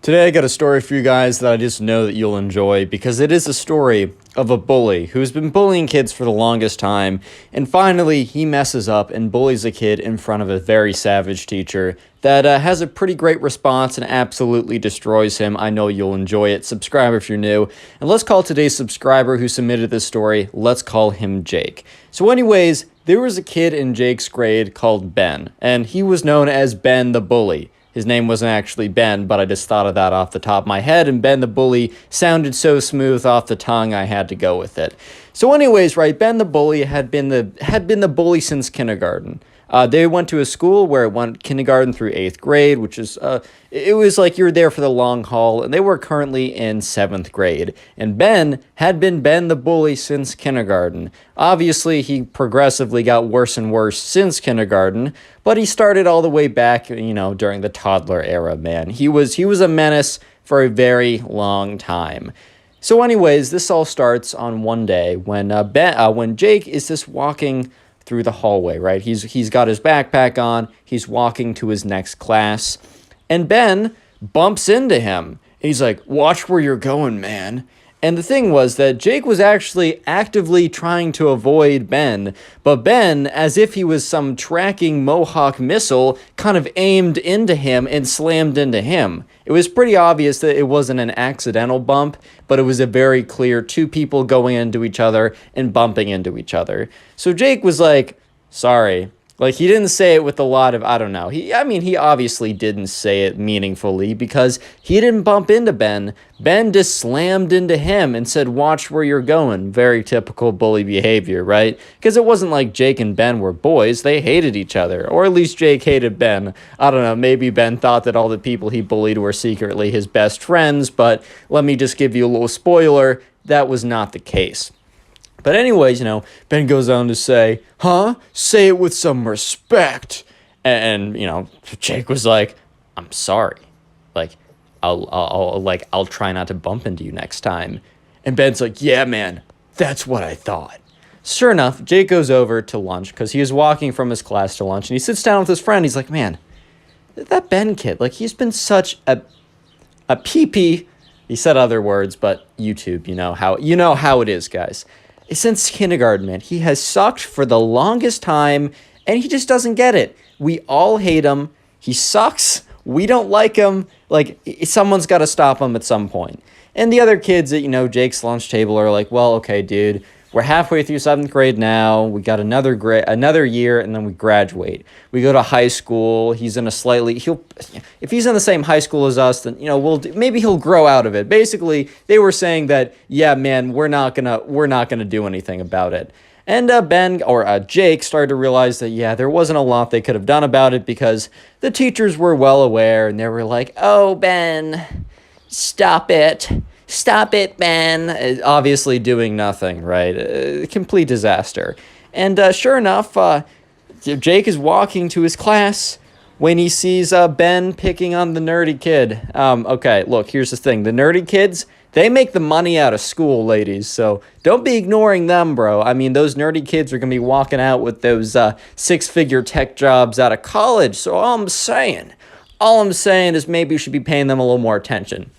Today I got a story for you guys that I just know that you'll enjoy because it is a story of a bully who's been bullying kids for the longest time, and finally he messes up and bullies a kid in front of a very savage teacher that has a pretty great response and absolutely destroys him. I know you'll enjoy it. Subscribe if you're new. And let's call today's subscriber who submitted this story, let's call him Jake. So anyways, there was a kid in Jake's grade called Ben, and he was known as Ben the Bully. His name wasn't actually Ben, but I just thought of that off the top of my head, and Ben the Bully sounded so smooth off the tongue, I had to go with it. So anyways, right, Ben the Bully had been the bully since kindergarten. They went to a school where it went kindergarten through 8th grade, which is, it was like you're there for the long haul, and they were currently in 7th grade. And Ben had been Ben the Bully since kindergarten. Obviously, he progressively got worse and worse since kindergarten, but he started all the way back, during the toddler era, man. He was a menace for a very long time. So anyways, this all starts on one day when Jake is just walking through the hallway, right? He's got his backpack on, he's walking to his next class, and Ben bumps into him. He's like, "Watch where you're going, man." And the thing was that Jake was actually actively trying to avoid Ben, but Ben, as if he was some tracking Mohawk missile, kind of aimed into him and slammed into him. It was pretty obvious that it wasn't an accidental bump, but it was a very clear two people going into each other and bumping into each other. So Jake was like, "Sorry." Like, he didn't say it with a lot of, I don't know. He obviously didn't say it meaningfully because he didn't bump into Ben. Ben just slammed into him and said, "Watch where you're going." Very typical bully behavior, right? Because it wasn't like Jake and Ben were boys. They hated each other. Or at least Jake hated Ben. I don't know. Maybe Ben thought that all the people he bullied were secretly his best friends. But let me just give you a little spoiler. That was not the case. But anyways, Ben goes on to say, "Huh? Say it with some respect." And Jake was like, "I'm sorry. Like, I'll try not to bump into you next time." And Ben's like, "Yeah, man, that's what I thought." Sure enough, Jake goes over to lunch because he was walking from his class to lunch, and he sits down with his friend. He's like, "Man, that Ben kid, like, he's been such a pee-pee." He said other words, but YouTube, you know how it is, guys. Since kindergarten, man, he has sucked for the longest time, and he just doesn't get it. We all hate him. He sucks. We don't like him. Like, someone's got to stop him at some point. And the other kids at, Jake's lunch table are like, "Well, okay, dude, we're halfway through 7th grade now. We got another year, and then we graduate. We go to high school. He's in if he's in the same high school as us, then maybe he'll grow out of it." Basically, they were saying that, "Yeah, man, we're not gonna do anything about it." And Jake started to realize that, yeah, there wasn't a lot they could have done about it because the teachers were well aware, and they were like, "Oh, Ben, stop it. Stop it, Ben." Obviously doing nothing, right? A complete disaster. And sure enough, Jake is walking to his class when he sees Ben picking on the nerdy kid. Okay, look, here's the thing. The nerdy kids, they make the money out of school, ladies, so don't be ignoring them, bro. I mean, those nerdy kids are going to be walking out with those six-figure tech jobs out of college, so all I'm saying is maybe you should be paying them a little more attention.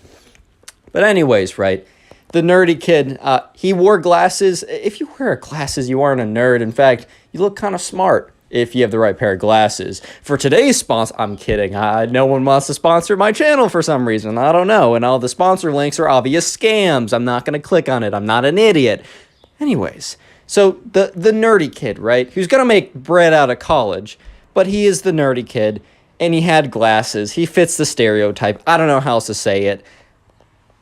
But anyways, right, the nerdy kid, he wore glasses. If you wear glasses, you aren't a nerd. In fact, you look kind of smart if you have the right pair of glasses. For today's sponsor, I'm kidding. No one wants to sponsor my channel for some reason. I don't know. And all the sponsor links are obvious scams. I'm not going to click on it. I'm not an idiot. Anyways, so the nerdy kid, right, who's going to make bread out of college, but he is the nerdy kid, and he had glasses. He fits the stereotype. I don't know how else to say it.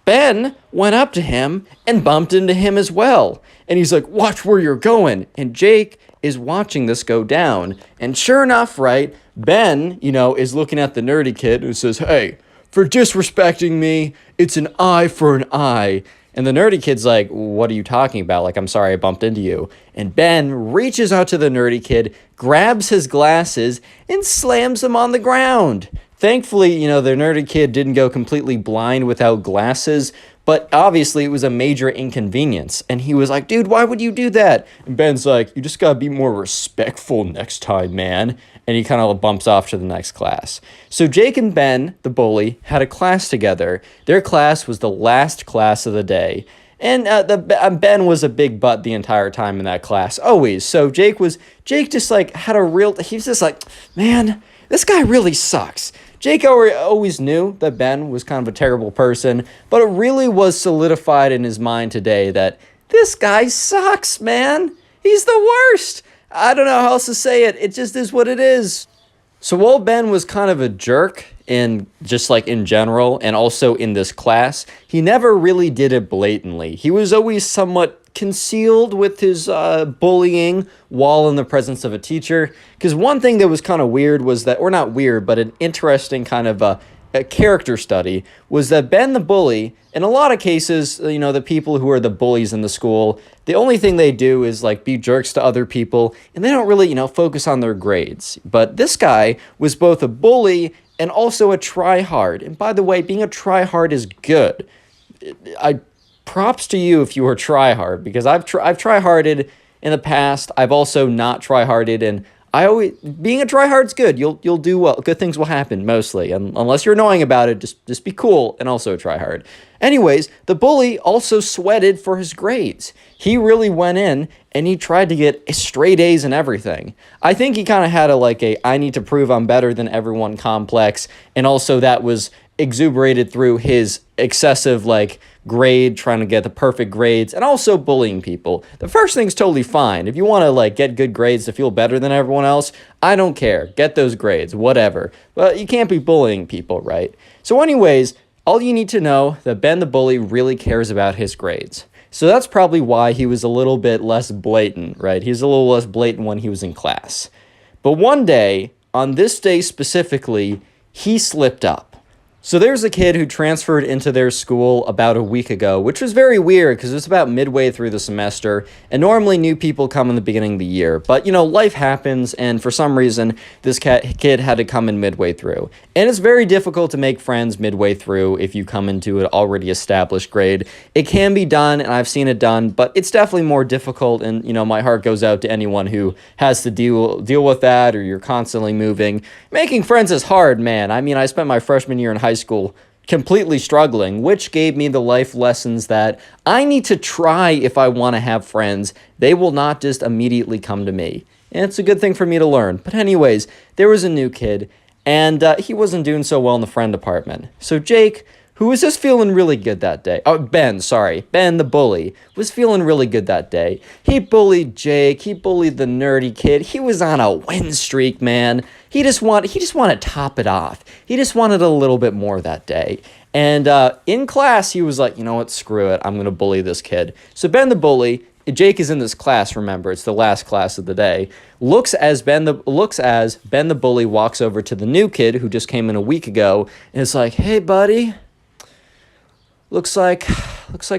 Ben went up to him and bumped into him as well. And he's like, "Watch where you're going." And Jake is watching this go down. And sure enough, right, Ben, is looking at the nerdy kid who says, "Hey, for disrespecting me, it's an eye for an eye." And the nerdy kid's like, "What are you talking about? Like, I'm sorry I bumped into you." And Ben reaches out to the nerdy kid, grabs his glasses, and slams them on the ground. Thankfully, the nerdy kid didn't go completely blind without glasses, But obviously, it was a major inconvenience. And he was like, dude, why would you do that? And Ben's like, you just got to be more respectful next time, man. And he kind of bumps off to the next class. So Jake and Ben, the bully, had a class together. Their class was the last class of the day. And Ben was a big butt the entire time in that class, always. So Jake just like had a real, he was just like, man, this guy really sucks. Jake always knew that Ben was kind of a terrible person, but it really was solidified in his mind today that this guy sucks, man. He's the worst. I don't know how else to say it. It just is what it is. So while Ben was kind of a jerk in just like in general and also in this class, he never really did it blatantly. He was always somewhat concealed with his bullying while in the presence of a teacher. Because one thing that was kind of weird was that, or not weird, but an interesting kind of a character study was that Ben the bully, in a lot of cases, you know, the people who are the bullies in the school, the only thing they do is like be jerks to other people and they don't really, you know, focus on their grades. But this guy was both a bully and also a try-hard. And by the way, being a try-hard is good. Props to you if you were try-hard, because I've try-harded in the past. I've also not try-harded, and being a try-hard's good. You'll do well. Good things will happen mostly, and unless you're annoying about it, just be cool and also try hard. Anyways, the bully also sweated for his grades. He really went in and he tried to get straight A's and everything. I think he kind of had a I need to prove I'm better than everyone complex, and also that was exuberated through his excessive grade, trying to get the perfect grades, and also bullying people. The first thing's totally fine. If you want to get good grades to feel better than everyone else, I don't care. Get those grades, whatever. But you can't be bullying people, right? So anyways, all you need to know that Ben the bully really cares about his grades. So that's probably why he was a little bit less blatant, right? He was a little less blatant when he was in class. But one day, on this day specifically, he slipped up. So there's a kid who transferred into their school about a week ago, which was very weird because it was about midway through the semester, and normally new people come in the beginning of the year. But, life happens, and for some reason, this kid had to come in midway through. And it's very difficult to make friends midway through if you come into an already established grade. It can be done, and I've seen it done, but it's definitely more difficult, and, my heart goes out to anyone who has to deal with that, or you're constantly moving. Making friends is hard, man. I mean, I spent my freshman year in high school completely struggling, which gave me the life lessons that I need to try if I want to have friends. They will not just immediately come to me. And it's a good thing for me to learn. But anyways, there was a new kid, and he wasn't doing so well in the friend department. So Jake, who was just feeling really good that day. Oh, Ben the bully, was feeling really good that day. He bullied Jake. He bullied the nerdy kid. He was on a win streak, man. He just wanted to top it off. He just wanted a little bit more that day. And in class, he was like, you know what, screw it. I'm going to bully this kid. So Ben the bully, Jake is in this class, remember, it's the last class of the day, looks as Ben the bully walks over to the new kid who just came in a week ago, and is like, hey, buddy, looks like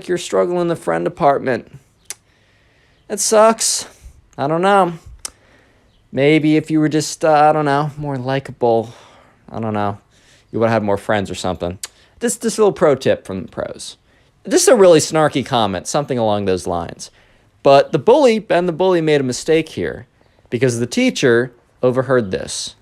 you're struggling in the friend department. It sucks. I don't know. Maybe if you were just, more likable, you would have had more friends or something. This little pro tip from the pros. Just a really snarky comment, something along those lines. But Ben the bully made a mistake here because the teacher overheard this.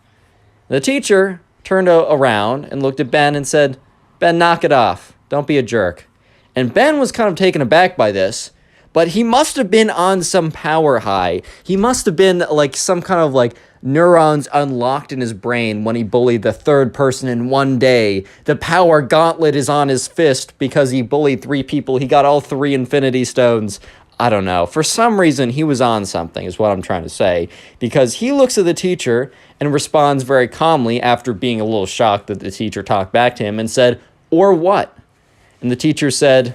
The teacher turned around and looked at Ben and said, Ben, knock it off. Don't be a jerk. And Ben was kind of taken aback by this, but he must have been on some power high. He must have been some kind of neurons unlocked in his brain when he bullied the third person in one day. The power gauntlet is on his fist because he bullied 3 people. He got all 3 Infinity Stones. I don't know. For some reason, he was on something, is what I'm trying to say. Because he looks at the teacher and responds very calmly after being a little shocked that the teacher talked back to him and said, or what? And the teacher said,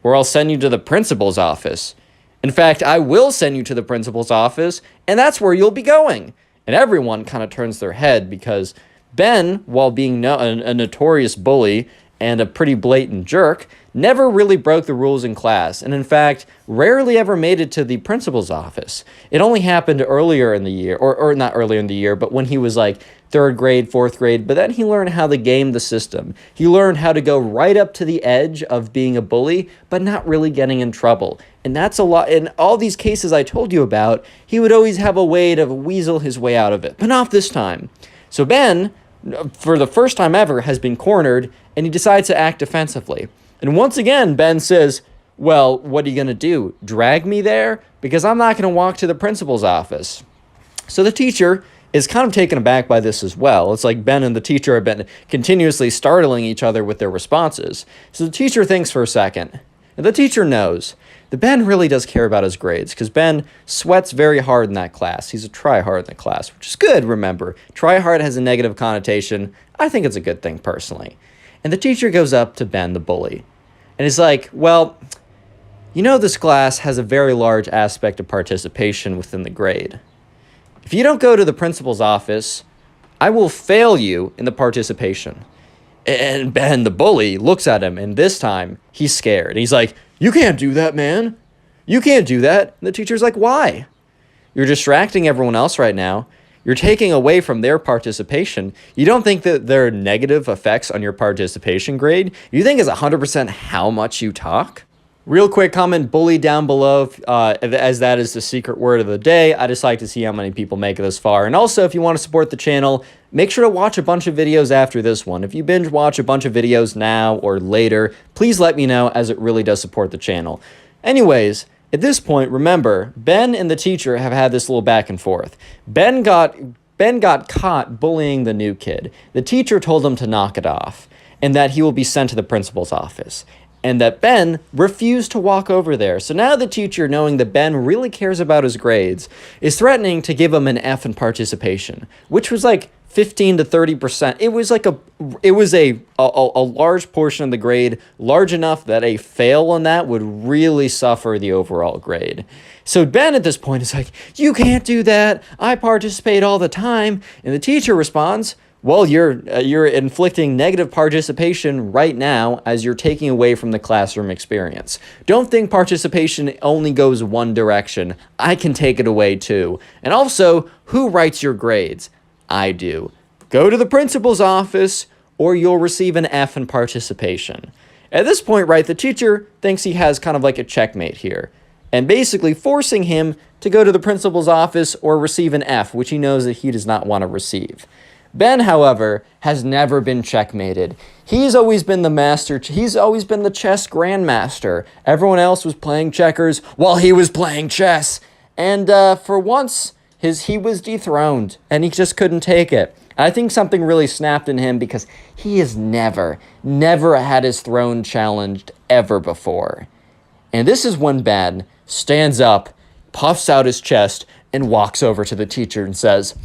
or I'll send you to the principal's office. In fact, I will send you to the principal's office, and that's where you'll be going. And everyone kind of turns their head because Ben, while being a notorious bully and a pretty blatant jerk, never really broke the rules in class, and in fact, rarely ever made it to the principal's office. It only happened earlier in the year, or not earlier in the year, but when he was like 3rd grade, 4th grade, but then he learned how to game the system. He learned how to go right up to the edge of being a bully, but not really getting in trouble. And that's a lot. In all these cases I told you about, he would always have a way to weasel his way out of it, but not this time. So Ben, for the first time ever, has been cornered, and he decides to act defensively. And once again, Ben says, well, what are you going to do? Drag me there? Because I'm not going to walk to the principal's office. So the teacher is kind of taken aback by this as well. It's like Ben and the teacher have been continuously startling each other with their responses. So the teacher thinks for a second. And the teacher knows that Ben really does care about his grades, because Ben sweats very hard in that class. He's a try-hard in the class, which is good, remember. Try-hard has a negative connotation. I think it's a good thing, personally. And the teacher goes up to Ben, the bully, and is like, well, you know this class has a very large aspect of participation within the grade. If you don't go to the principal's office, I will fail you in the participation. And Ben, the bully, looks at him, and this time, he's scared. He's like, you can't do that, man. You can't do that. And the teacher's like, why? You're distracting everyone else right now. You're taking away from their participation. You don't think that there are negative effects on your participation grade? You think it's 100% how much you talk? Real quick comment, bully down below, as that is the secret word of the day. I just like to see how many people make it this far. And also, if you want to support the channel, make sure to watch a bunch of videos after this one. If you binge watch a bunch of videos now or later, please let me know, as it really does support the channel. Anyways, at this point, remember, Ben and the teacher have had this little back and forth. Ben got caught bullying the new kid. The teacher told him to knock it off, and that he will be sent to the principal's office. And that Ben refused to walk over there. So now the teacher, knowing that Ben really cares about his grades, is threatening to give him an F in participation, which was like 15 to 30%. It was like a large portion of the grade, large enough that a fail on that would really suffer the overall grade. So Ben at this point is like, you can't do that. I participate all the time. And the teacher responds, well, you're inflicting negative participation right now, as you're taking away from the classroom experience. Don't think participation only goes one direction. I can take it away too. And also, who writes your grades? I do. Go to the principal's office, or you'll receive an F in participation. At this point, right, the teacher thinks he has kind of like a checkmate here, and basically forcing him to go to the principal's office or receive an F, which he knows that he does not want to receive. Ben, however, has never been checkmated. He's always been the master. He's always been the chess grandmaster. Everyone else was playing checkers while he was playing chess. And for once, he was dethroned, and he just couldn't take it. I think something really snapped in him, because he has never had his throne challenged ever before. And this is when Ben stands up, puffs out his chest, and walks over to the teacher and says,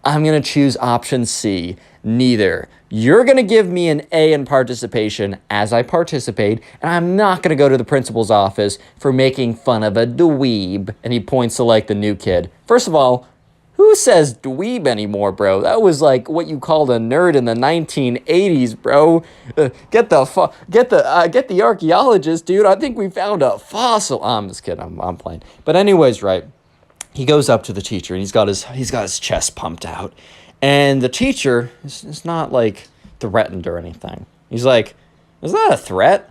I'm going to choose option C, neither. You're going to give me an A in participation as I participate, and I'm not going to go to the principal's office for making fun of a dweeb. And he points to, like, the new kid. First of all, who says dweeb anymore, bro? That was, like, what you called a nerd in the 1980s, bro. Get the archaeologist, dude. I think we found a fossil. I'm just kidding. I'm playing. But anyways, right. He goes up to the teacher, and he's got his chest pumped out. And the teacher is not, like, threatened or anything. He's like, is that a threat?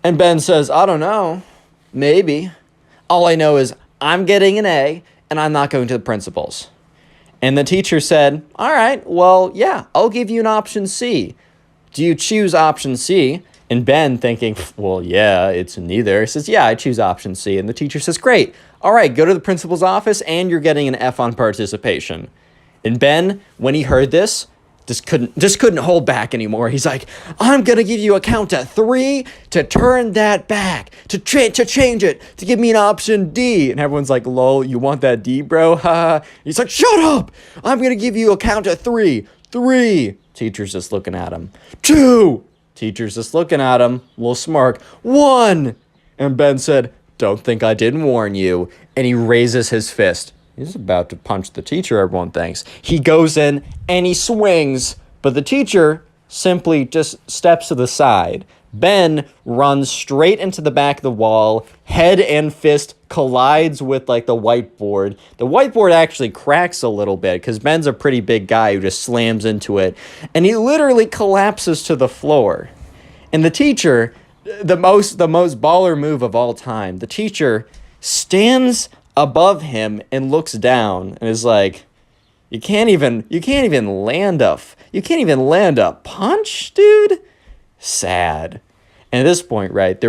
And Ben says, I don't know. Maybe. All I know is I'm getting an A, and I'm not going to the principal's. And the teacher said, all right, well, yeah, I'll give you an option C. Do you choose option C? And Ben, thinking, well, yeah, it's neither, says, yeah, I choose option C. And the teacher says, great. All right, go to the principal's office, and you're getting an F on participation. And Ben, when he heard this, just couldn't hold back anymore. He's like, I'm going to give you a count to 3 to turn that back, to change it, to give me an option D. And everyone's like, lol, you want that D, bro? He's like, shut up. I'm going to give you a count to 3. 3. Teacher's just looking at him. 2. Teacher's just looking at him, a little smirk. 1. And Ben said, don't think I didn't warn you. And he raises his fist. He's about to punch the teacher, everyone thinks. He goes in and he swings, but the teacher simply just steps to the side. Ben runs straight into the back of the wall, head and fist collides with like the whiteboard. The whiteboard actually cracks a little bit because Ben's a pretty big guy who just slams into it, and he literally collapses to the floor. And the teacher, the most baller move of all time, the teacher stands above him and looks down and is like, you can't even land a punch, dude. Sad. And at this point, right,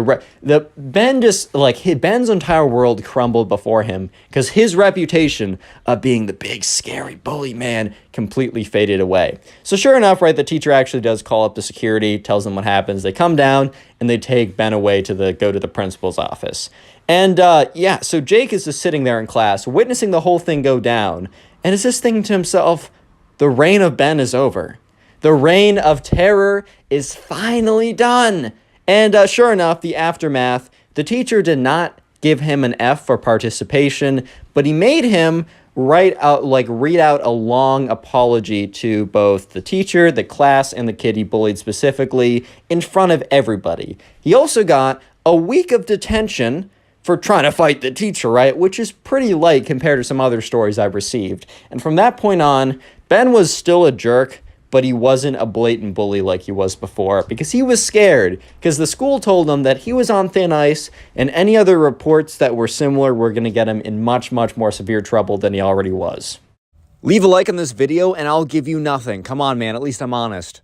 Ben's entire world crumbled before him because his reputation of being the big scary bully man completely faded away. So sure enough, right, the teacher actually does call up the security, tells them what happens. They come down and they take Ben away to go to the principal's office. And so Jake is just sitting there in class, witnessing the whole thing go down, and is just thinking to himself, the reign of Ben is over. The reign of terror is finally done. And sure enough, the aftermath, the teacher did not give him an F for participation, but he made him read out a long apology to both the teacher, the class, and the kid he bullied specifically in front of everybody. He also got a week of detention for trying to fight the teacher, right? Which is pretty light compared to some other stories I've received. And from that point on, Ben was still a jerk, but he wasn't a blatant bully like he was before because he was scared because the school told him that he was on thin ice and any other reports that were similar were going to get him in much, much more severe trouble than he already was. Leave a like on this video and I'll give you nothing. Come on, man. At least I'm honest.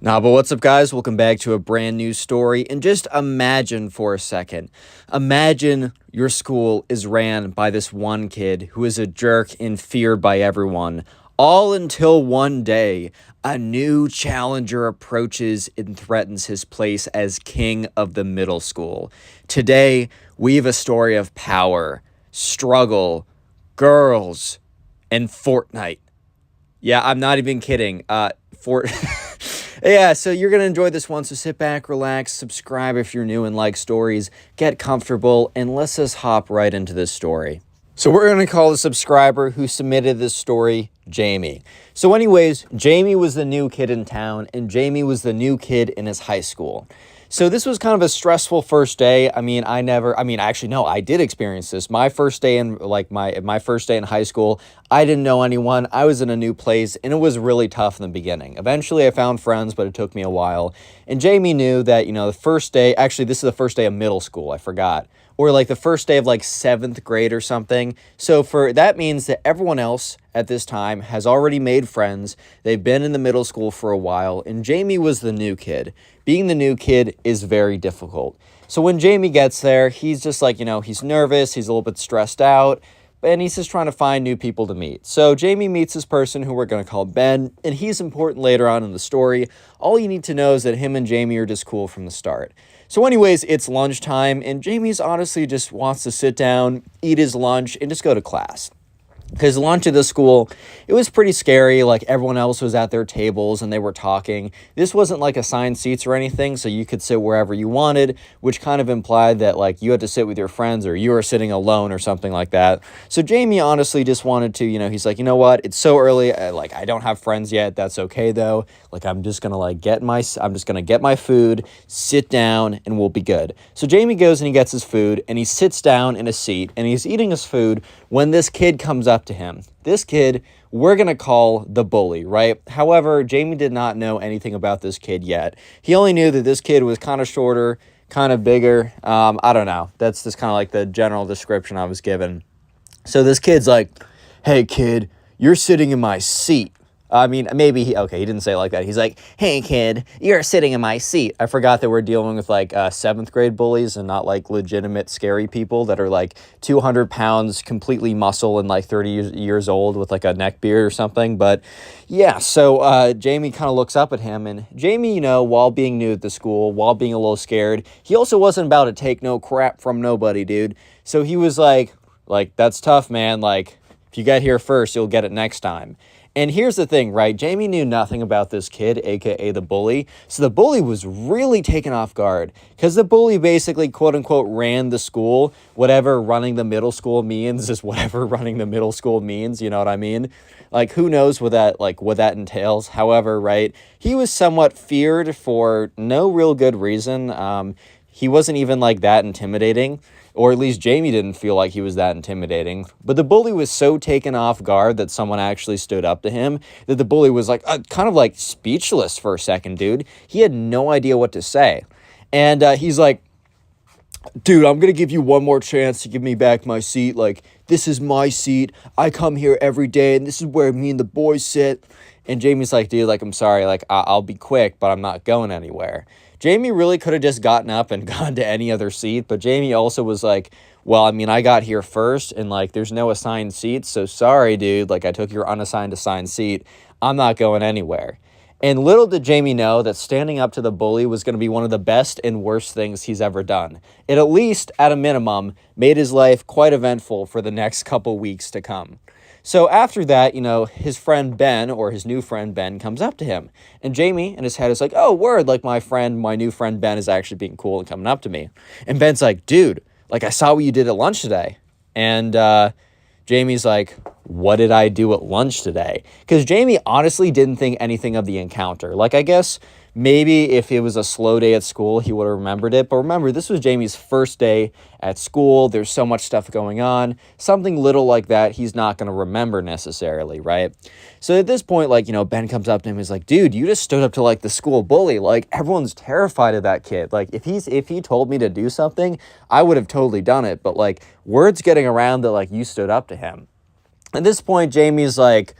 Nah, but what's up, guys? Welcome back to a brand new story. And just imagine for a second. Imagine your school is ran by this one kid who is a jerk and feared by everyone. All until one day, a new challenger approaches and threatens his place as king of the middle school. Today, we have a story of power, struggle, girls, and Fortnite. Yeah, I'm not even kidding. Yeah, so you're going to enjoy this one, so sit back, relax, subscribe if you're new and like stories, get comfortable, and let's just hop right into this story. So we're going to call the subscriber who submitted this story Jamie. So anyways, Jamie was the new kid in town, and Jamie was the new kid in his high school. So this was kind of a stressful first day. I did experience this. My first day in my first day in high school, I didn't know anyone. I was in a new place, and it was really tough in the beginning. Eventually, I found friends, but it took me a while. And Jamie knew that, the first day, actually, this is the first day of middle school. I forgot. Or like the first day of like 7th grade or something. So that means that everyone else at this time has already made friends. They've been in the middle school for a while, and Jamie was the new kid. Being the new kid is very difficult. So when Jamie gets there, he's just like, he's nervous, he's a little bit stressed out, and he's just trying to find new people to meet. So Jamie meets this person who we're going to call Ben, and he's important later on in the story. All you need to know is that him and Jamie are just cool from the start. So anyways, it's lunchtime, and Jamie's honestly just wants to sit down, eat his lunch, and just go to class. His lunch at the school, it was pretty scary. Like, everyone else was at their tables and they were talking. This wasn't like assigned seats or anything, so you could sit wherever you wanted, which kind of implied that like you had to sit with your friends or you were sitting alone or something like that. So Jamie honestly just wanted to, he's like, you know what? It's so early. I don't have friends yet. That's okay though. Like, I'm just gonna get my food, sit down, and we'll be good. So Jamie goes and he gets his food and he sits down in a seat and he's eating his food when this kid comes up to him. This kid, we're going to call the bully, right? However, Jamie did not know anything about this kid yet. He only knew that this kid was kind of shorter, kind of bigger. I don't know. That's just kind of like the general description I was given. So this kid's like, hey, kid, you're sitting in my seat. He didn't say it like that. He's like, hey, kid, you're sitting in my seat. I forgot that we're dealing with, 7th grade bullies and not, legitimate scary people that are, 200 pounds, completely muscle and, 30 years old with, a neck beard or something. But, yeah, so Jamie kind of looks up at him. And Jamie, while being new at the school, while being a little scared, he also wasn't about to take no crap from nobody, dude. So he was like, that's tough, man. If you get here first, you'll get it next time. And here's the thing, right? Jamie knew nothing about this kid, aka the bully. So the bully was really taken off guard because the bully basically, quote unquote, ran the school. Whatever running the middle school means is whatever running the middle school means. You know what I mean? Like, who knows what that entails. However, right, he was somewhat feared for no real good reason. He wasn't even like that intimidating, or at least Jamie didn't feel like he was that intimidating. But the bully was so taken off guard that someone actually stood up to him that the bully was like kind of like speechless for a second, dude. He had no idea what to say. And he's like, dude, I'm going to give you one more chance to give me back my seat. Like, this is my seat. I come here every day, and this is where me and the boys sit. And Jamie's like, dude, like, I'm sorry. Like, I'll be quick, but I'm not going anywhere. Jamie really could have just gotten up and gone to any other seat, but Jamie also was like, well, I mean, I got here first, and, like, there's no assigned seats, so sorry, dude. Like, I took your assigned seat. I'm not going anywhere. And little did Jamie know that standing up to the bully was going to be one of the best and worst things he's ever done. It at least, at a minimum, made his life quite eventful for the next couple weeks to come. So after that, you know, his friend Ben, or his new friend Ben, comes up to him. And Jamie, in his head, is like, oh, word, like my new friend Ben is actually being cool and coming up to me. And Ben's like, dude, like, I saw what you did at lunch today. And Jamie's like, what did I do at lunch today? Because Jamie honestly didn't think anything of the encounter. Like, I guess maybe if it was a slow day at school, he would have remembered it. But remember, this was Jamie's first day at school. There's so much stuff going on. Something little like that, he's not going to remember necessarily, right? So at this point, like, you know, Ben comes up to him and is like, dude, you just stood up to, like, the school bully. Like, everyone's terrified of that kid. Like, if he told me to do something, I would have totally done it. But, like, word's getting around that, like, you stood up to him. At this point, Jamie's like,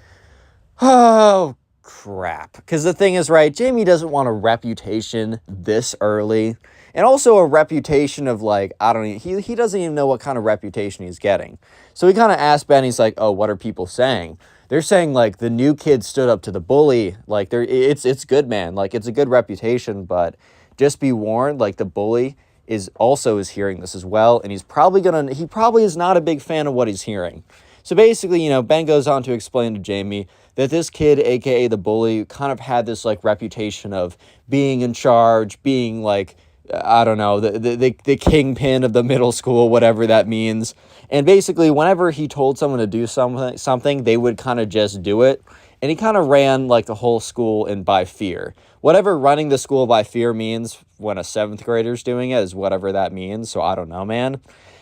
oh, crap. Because the thing is, right, Jamie doesn't want a reputation this early. And also a reputation of, like, I don't know, he doesn't even know what kind of reputation he's getting. So he kind of asked Ben, he's like, oh, what are people saying? They're saying, like, the new kid stood up to the bully. Like, it's good, man. Like, it's a good reputation, but just be warned, like, the bully is hearing this as well. And he probably is not a big fan of what he's hearing. So basically, you know, Ben goes on to explain to Jamie that this kid, aka the bully, kind of had this, like, reputation of being in charge, being, like, I don't know, the kingpin of the middle school, whatever that means. And basically, whenever he told someone to do something, they would kind of just do it. And he kind of ran, like, the whole school by fear. Whatever running the school by fear means when a 7th grader's doing it is whatever that means. So I don't know, man.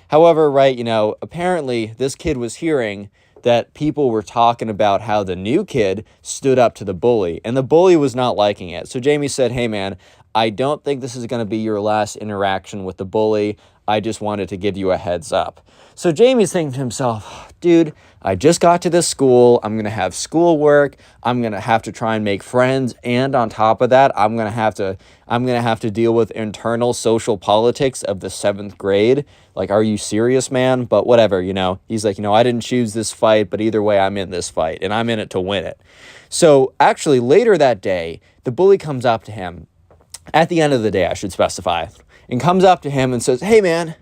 However, right, you know, apparently this kid was hearing that people were talking about how the new kid stood up to the bully, and the bully was not liking it. So Jamie said, hey, man, I don't think this is going to be your last interaction with the bully. I just wanted to give you a heads up. So Jamie's thinking to himself, dude, I just got to this school. I'm going to have schoolwork. I'm going to have to try and make friends. And on top of that, I'm going to have to deal with internal social politics of the 7th grade. Like, are you serious, man? But whatever, you know, he's like, you know, I didn't choose this fight, but either way, I'm in this fight and I'm in it to win it. So actually later that day, the bully comes up to him at the end of the day, I should specify, and comes up to him and says, hey, man,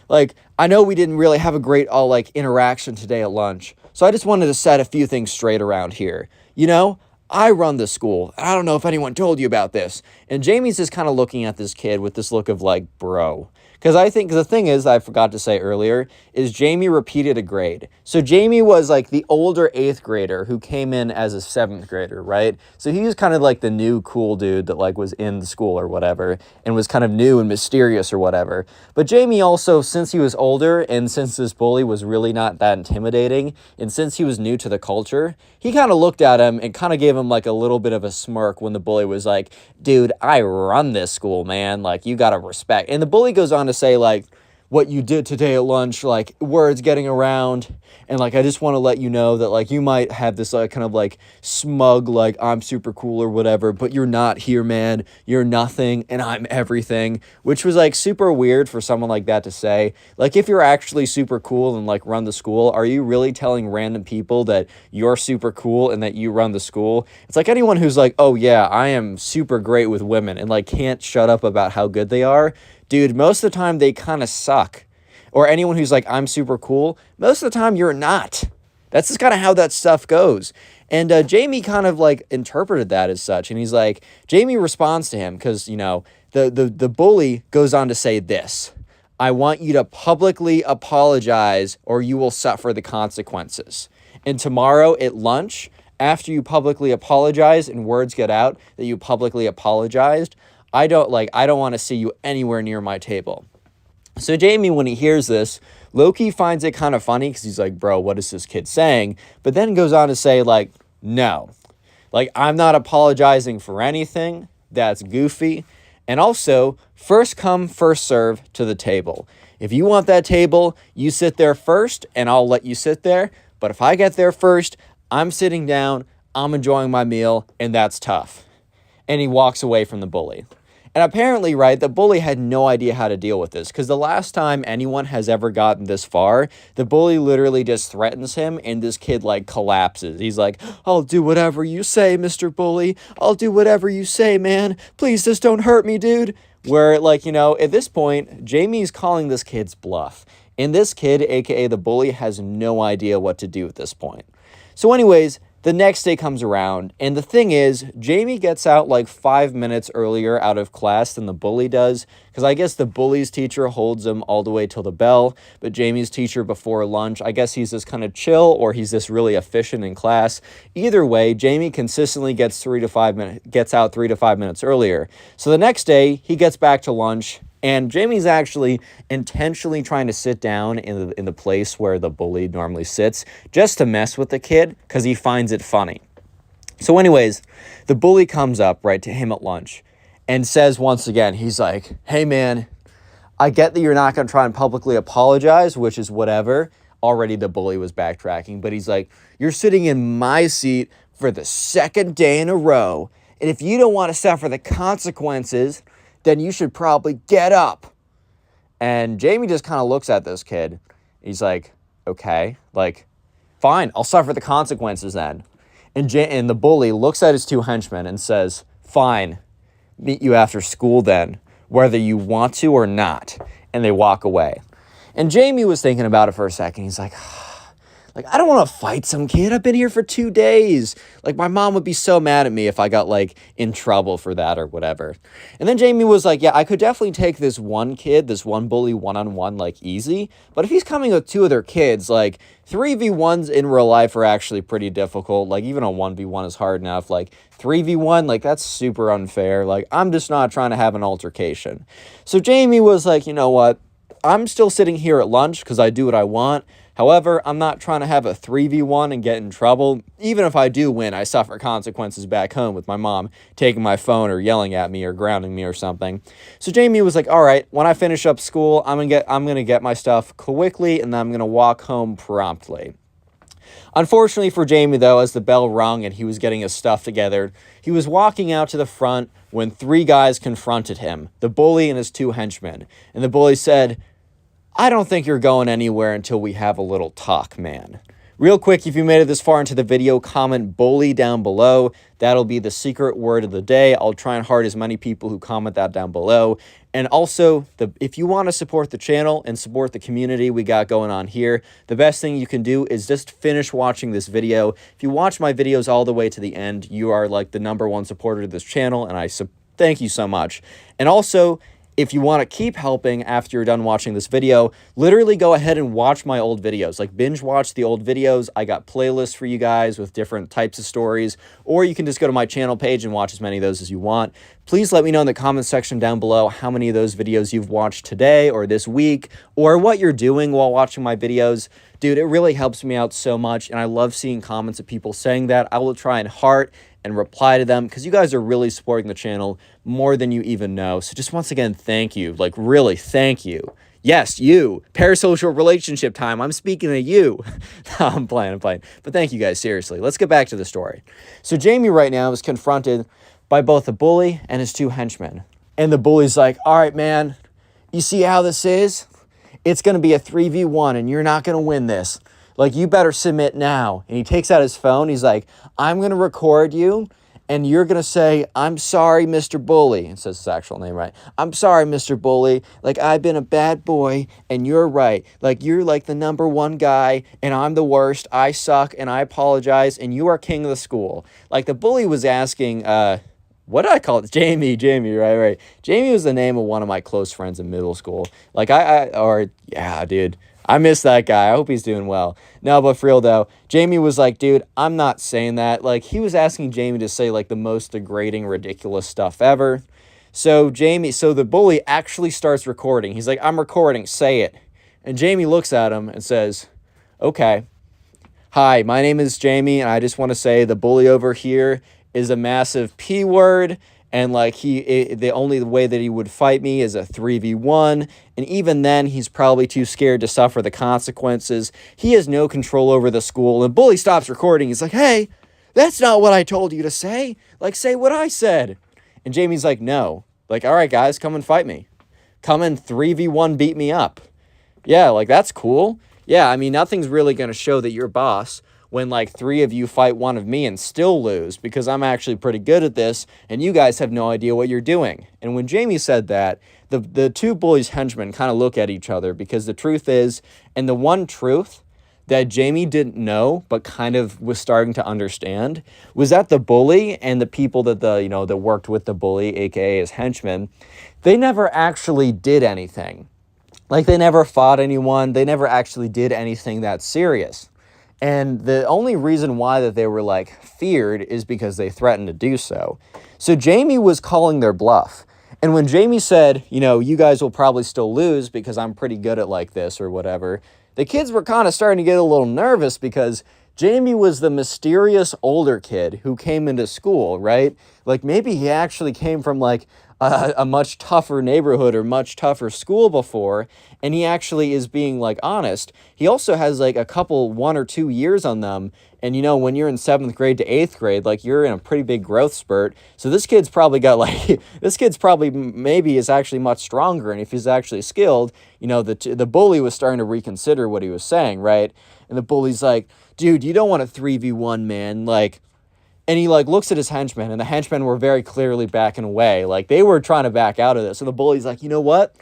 like, I know we didn't really have a great interaction today at lunch, so I just wanted to set a few things straight around here. You know, I run the school. I don't know if anyone told you about this. And Jamie's just kind of looking at this kid with this look of, like, bro. Because I think the thing is, I forgot to say earlier, is Jamie repeated a grade. So Jamie was like the older 8th grader who came in as a 7th grader, right? So he was kind of like the new cool dude that, like, was in the school or whatever and was kind of new and mysterious or whatever. But Jamie also, since he was older and since this bully was really not that intimidating and since he was new to the culture, he kind of looked at him and kind of gave him, like, a little bit of a smirk when the bully was like, dude, I run this school, man. Like, you gotta respect. And the bully goes on to say, like, what you did today at lunch, like, word's getting around, and, like, I just want to let you know that, like, you might have this, like, kind of, like, smug, like, I'm super cool or whatever, but you're not here, man. You're nothing, and I'm everything, which was, like, super weird for someone like that to say. Like, if you're actually super cool and, like, run the school, are you really telling random people that you're super cool and that you run the school? It's like anyone who's like, oh, yeah, I am super great with women and, like, can't shut up about how good they are. Dude, most of the time they kind of suck. Or anyone who's like, I'm super cool, most of the time you're not. That's just kind of how that stuff goes. And Jamie kind of like interpreted that as such. And he's like, Jamie responds to him because, you know, the bully goes on to say this: I want you to publicly apologize or you will suffer the consequences. And tomorrow at lunch, after you publicly apologize and words get out that you publicly apologized, I don't want to see you anywhere near my table. So Jamie, when he hears this, Loki finds it kind of funny because he's like, bro, what is this kid saying? But then goes on to say, like, no, like, I'm not apologizing for anything. That's goofy. And also, first come, first serve to the table. If you want that table, you sit there first and I'll let you sit there. But if I get there first, I'm sitting down, I'm enjoying my meal, and that's tough. And he walks away from the bully. And apparently, right, the bully had no idea how to deal with this, because the last time anyone has ever gotten this far, the bully literally just threatens him, and this kid, like, collapses. He's like, I'll do whatever you say, Mr. Bully. I'll do whatever you say, man. Please just don't hurt me, dude. Where, like, you know, at this point, Jamie's calling this kid's bluff. And this kid, aka the bully, has no idea what to do at this point. So anyways, the next day comes around, and the thing is, Jamie gets out like 5 minutes earlier out of class than the bully does, because I guess the bully's teacher holds him all the way till the bell, but Jamie's teacher before lunch, I guess he's just kind of chill, or he's just really efficient in class. Either way, Jamie consistently gets out 3 to 5 minutes earlier. So the next day, he gets back to lunch, and Jamie's actually intentionally trying to sit down in the place where the bully normally sits just to mess with the kid because he finds it funny. So anyways, the bully comes up, right, to him at lunch and says once again, he's like, hey, man, I get that you're not going to try and publicly apologize, which is whatever. Already the bully was backtracking, but he's like, you're sitting in my seat for the second day in a row. And if you don't want to suffer the consequences, then you should probably get up. And Jamie just kind of looks at this kid. He's like, okay, like, fine, I'll suffer the consequences then. And the bully looks at his 2 henchmen and says, fine, meet you after school then, whether you want to or not. And they walk away. And Jamie was thinking about it for a second. He's like, I don't want to fight some kid. I've been here for 2 days. Like, my mom would be so mad at me if I got, like, in trouble for that or whatever. And then Jamie was like, yeah, I could definitely take this one kid, this one bully one-on-one, like, easy. But if he's coming with 2 other kids, like, 3v1s in real life are actually pretty difficult. Like, even a 1v1 is hard enough. Like, 3v1, like, that's super unfair. Like, I'm just not trying to have an altercation. So Jamie was like, you know what? I'm still sitting here at lunch because I do what I want. However, I'm not trying to have a 3v1 and get in trouble. Even if I do win, I suffer consequences back home with my mom taking my phone or yelling at me or grounding me or something. So Jamie was like, all right, when I finish up school, I'm gonna get my stuff quickly and then I'm gonna walk home promptly. Unfortunately for Jamie, though, as the bell rung and he was getting his stuff together, he was walking out to the front when 3 guys confronted him, the bully and his 2 henchmen. And the bully said, I don't think you're going anywhere until we have a little talk, man. Real quick, if you made it this far into the video, comment bully down below. That'll be the secret word of the day. I'll try and heart as many people who comment that down below. And also, if you want to support the channel and support the community we got going on here, the best thing you can do is just finish watching this video. If you watch my videos all the way to the end, you are like the #1 supporter of this channel, and I thank you so much. And also, if you want to keep helping after you're done watching this video, literally go ahead and watch my old videos. Like, binge watch the old videos. I got playlists for you guys with different types of stories, or you can just go to my channel page and watch as many of those as you want. Please let me know in the comment section down below how many of those videos you've watched today or this week, or what you're doing while watching my videos. Dude, it really helps me out so much, and I love seeing comments of people saying that. I will try and heart and reply to them because you guys are really supporting the channel more than you even know. So just once again, thank you. Like, really, thank you. Yes, you. Parasocial relationship time. I'm speaking to you. No, I'm playing. But thank you guys, seriously. Let's get back to the story. So Jamie right now is confronted by both the bully and his 2 henchmen. And the bully's like, all right, man, you see how this is? It's going to be a 3v1 and you're not going to win this. Like, you better submit now. And he takes out his phone. He's like, I'm going to record you, and you're going to say, I'm sorry, Mr. Bully. It says his actual name, right? I'm sorry, Mr. Bully. Like, I've been a bad boy, and you're right. Like, you're like the number one guy, and I'm the worst. I suck, and I apologize, and you are king of the school. Like, the bully was asking, what did I call it? Jamie, right. Jamie was the name of one of my close friends in middle school. Like, yeah, dude. I miss that guy. I hope he's doing well. No, but for real, though, Jamie was like, dude, I'm not saying that. Like, he was asking Jamie to say, like, the most degrading, ridiculous stuff ever. So the bully actually starts recording. He's like, I'm recording. Say it. And Jamie looks at him and says, okay. Hi, my name is Jamie, and I just want to say the bully over here is a massive P word. And like the only way that he would fight me is a 3v1. And even then, he's probably too scared to suffer the consequences. He has no control over the school. And Bully stops recording. He's like, hey, that's not what I told you to say. Like, say what I said. And Jamie's like, no. Like, all right, guys, come and fight me. Come and 3v1 beat me up. Yeah, like, that's cool. Yeah, I mean, nothing's really going to show that you're boss when like 3 of you fight 1 of me and still lose, because I'm actually pretty good at this and you guys have no idea what you're doing. And when Jamie said that, the 2 bullies henchmen kind of look at each other, because the truth is, and the one truth that Jamie didn't know but kind of was starting to understand, was that the bully and the people that that worked with the bully, aka his henchmen, they never actually did anything. Like, they never fought anyone. They never actually did anything that serious. And the only reason why that they were, like, feared is because they threatened to do so. So Jamie was calling their bluff. And when Jamie said, you guys will probably still lose because I'm pretty good at like this or whatever, the kids were kind of starting to get a little nervous, because Jamie was the mysterious older kid who came into school, right? Like, maybe he actually came from, like, a much tougher neighborhood or much tougher school before, and he actually is being, like, honest. He also has, like, a couple 1 or 2 years on them, and when you're in 7th grade to 8th grade, like, you're in a pretty big growth spurt. So this kid's probably got, like, maybe is actually much stronger, and if he's actually skilled, the bully was starting to reconsider what he was saying, right? And the bully's like, dude, you don't want a 3v1, man, like. And he, like, looks at his henchmen, and the henchmen were very clearly backing away. Like, they were trying to back out of this. So the bully's like, you know what?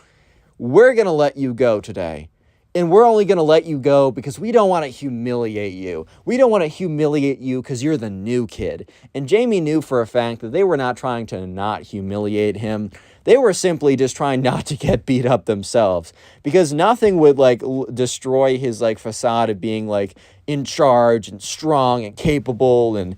We're going to let you go today. And we're only going to let you go because we don't want to humiliate you. We don't want to humiliate you because you're the new kid. And Jamie knew for a fact that they were not trying to not humiliate him. They were simply just trying not to get beat up themselves. Because nothing would, like, destroy his, like, facade of being, like, in charge and strong and capable and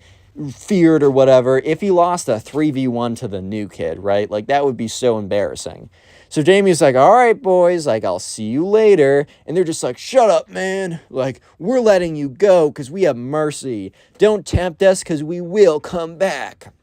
feared or whatever if he lost a 3v1 to the new kid, right? Like, that would be so embarrassing. So Jamie's like, all right, boys, like, I'll see you later. And they're just like, shut up, man. Like, we're letting you go because we have mercy. Don't tempt us because we will come back.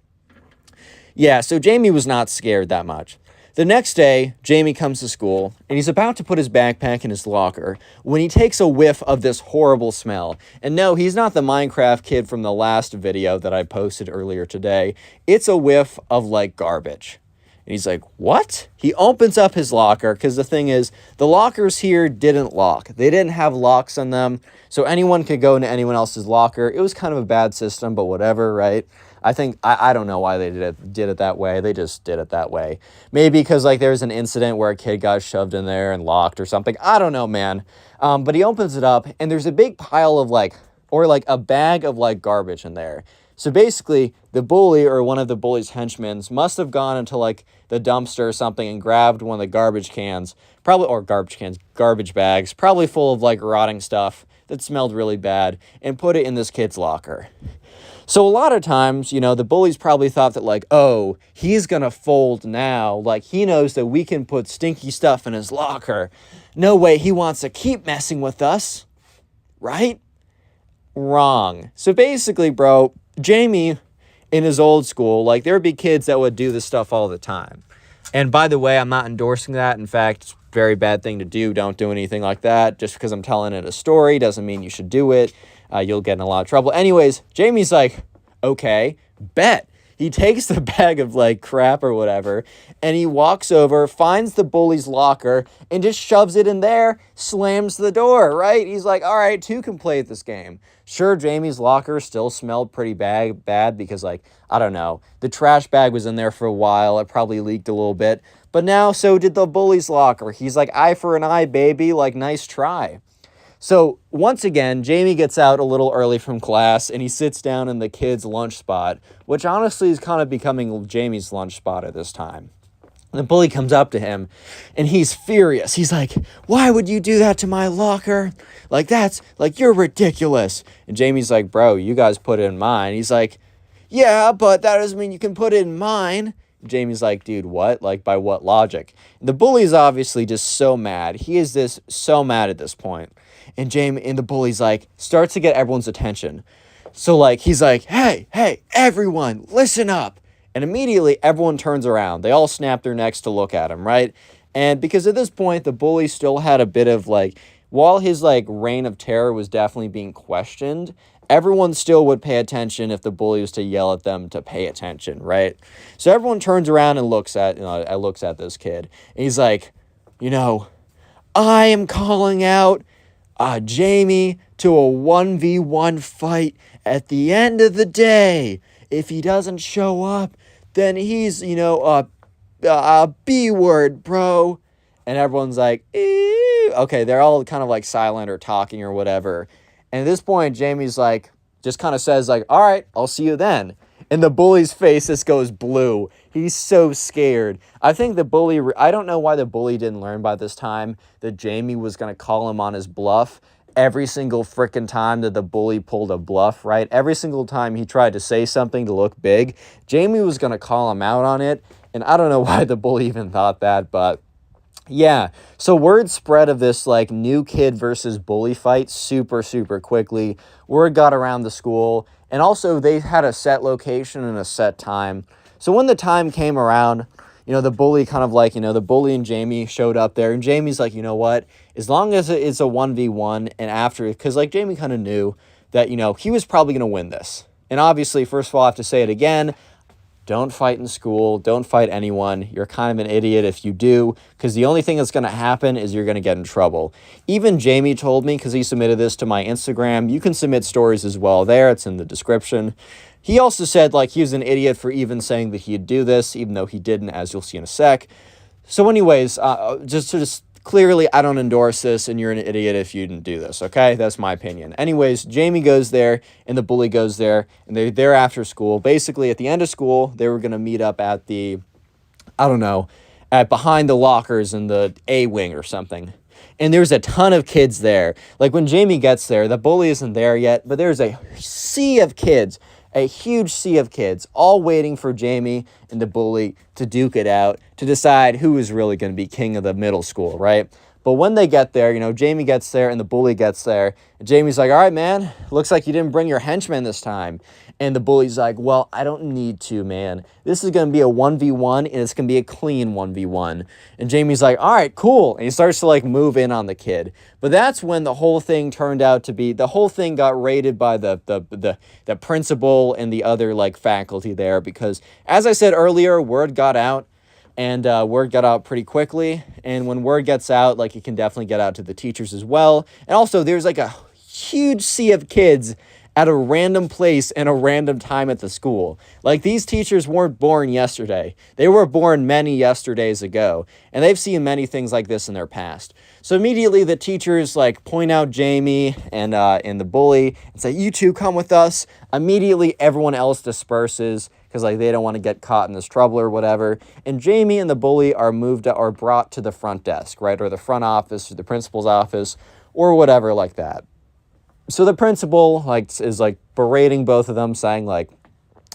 Yeah, so Jamie was not scared that much. The next day, Jamie comes to school, and he's about to put his backpack in his locker when he takes a whiff of this horrible smell. And no, he's not the Minecraft kid from the last video that I posted earlier today. It's a whiff of, like, garbage. And he's like, what? He opens up his locker, because the thing is, the lockers here didn't lock. They didn't have locks on them, so anyone could go into anyone else's locker. It was kind of a bad system, but whatever, right? I don't know why they did it that way. They just did it that way. Maybe because, like, there was an incident where a kid got shoved in there and locked or something. I don't know, man. But he opens it up, and there's a big pile of, like, or, like, a bag of, like, garbage in there. So basically, the bully or one of the bully's henchmen must have gone into, like, the dumpster or something and grabbed one of the garbage cans, garbage bags, probably full of, like, rotting stuff that smelled really bad, and put it in this kid's locker. So a lot of times, the bullies probably thought that, like, oh, he's going to fold now. Like, he knows that we can put stinky stuff in his locker. No way, he wants to keep messing with us. Right? Wrong. So basically, bro, Jamie, in his old school, like, there would be kids that would do this stuff all the time. And by the way, I'm not endorsing that. In fact, it's a very bad thing to do. Don't do anything like that. Just because I'm telling it a story doesn't mean you should do it. You'll get in a lot of trouble. Anyways, Jamie's like, okay, bet. he takes the bag of like crap or whatever, and he walks over, finds the bully's locker, and just shoves it in there, slams the door, right? He's like, all right, two can play at this game. Sure, Jamie's locker still smelled pretty bad because, like, I don't know, the trash bag was in there for a while. It probably leaked a little bit. But now so did the bully's locker. He's like, eye for an eye, baby. Like, nice try. So once again, Jamie gets out a little early from class and he sits down in the kids' lunch spot, which honestly is kind of becoming Jamie's lunch spot at this time. The bully comes up to him and he's furious. He's like, why would you do that to my locker? Like, that's like, you're ridiculous. And Jamie's like, bro, you guys put it in mine. He's like, yeah, but that doesn't mean you can put it in mine. Jamie's like, dude, what? Like, by what logic? And the bully's obviously just so mad. He is so mad at this point. And the bully's like, starts to get everyone's attention. So like, he's like, hey, everyone, listen up. And immediately everyone turns around. They all snap their necks to look at him, right? And because at this point, the bully still had a bit of like, while his like reign of terror was definitely being questioned, everyone still would pay attention if the bully was to yell at them to pay attention, right? So everyone turns around and looks at this kid. And he's like, I am calling out Jamie to a 1v1 fight at the end of the day. If he doesn't show up, then he's, a B word, bro. And everyone's like, ew. Okay, they're all kind of like silent or talking or whatever. And at this point, Jamie's like, just kind of says like, all right, I'll see you then. And the bully's face just goes blue. He's so scared. I think I don't know why the bully didn't learn by this time that Jamie was going to call him on his bluff every single freaking time that the bully pulled a bluff, right? Every single time he tried to say something to look big, Jamie was going to call him out on it. And I don't know why the bully even thought that, but yeah. So word spread of this like new kid versus bully fight super, super quickly. Word got around the school. And also they had a set location and a set time. So when the time came around, the bully kind of like, the bully and Jamie showed up there. And Jamie's like, you know what? As long as it's a 1v1 and after, because like Jamie kind of knew that, he was probably going to win this. And obviously, first of all, I have to say it again. Don't fight in school. Don't fight anyone. You're kind of an idiot if you do, because the only thing that's going to happen is you're going to get in trouble. Even Jamie told me, because he submitted this to my Instagram, you can submit stories as well there. It's in the description. He also said, like, he was an idiot for even saying that he'd do this, even though he didn't, as you'll see in a sec. So anyways, just clearly, I don't endorse this, and you're an idiot if you didn't do this, okay? That's my opinion. Anyways, Jamie goes there, and the bully goes there, and they're there after school. Basically, at the end of school, they were going to meet up at behind the lockers in the A wing or something. And there's a ton of kids there. Like, when Jamie gets there, the bully isn't there yet, but there's a sea of kids. A huge sea of kids all waiting for Jamie and the bully to duke it out to decide who is really going to be king of the middle school, right? But when they get there, Jamie gets there and the bully gets there. And Jamie's like, all right, man, looks like you didn't bring your henchman this time. And the bully's like, well, I don't need to, man. This is going to be a 1v1 and it's going to be a clean 1v1. And Jamie's like, all right, cool. And he starts to like move in on the kid. But that's when the whole thing turned out to be, the whole thing got raided by the principal and the other like faculty there. Because as I said earlier, word got out. And word got out pretty quickly. And when word gets out, like, it can definitely get out to the teachers as well. And also, there's like a huge sea of kids at a random place and a random time at the school. Like, these teachers weren't born yesterday. They were born many yesterdays ago. And they've seen many things like this in their past. So immediately the teachers like point out Jamie and the bully and say, you two come with us. Immediately everyone else disperses because like they don't want to get caught in this trouble or whatever. And Jamie and the bully are brought to the front desk, right? Or the front office or the principal's office or whatever like that. So the principal is berating both of them, saying like,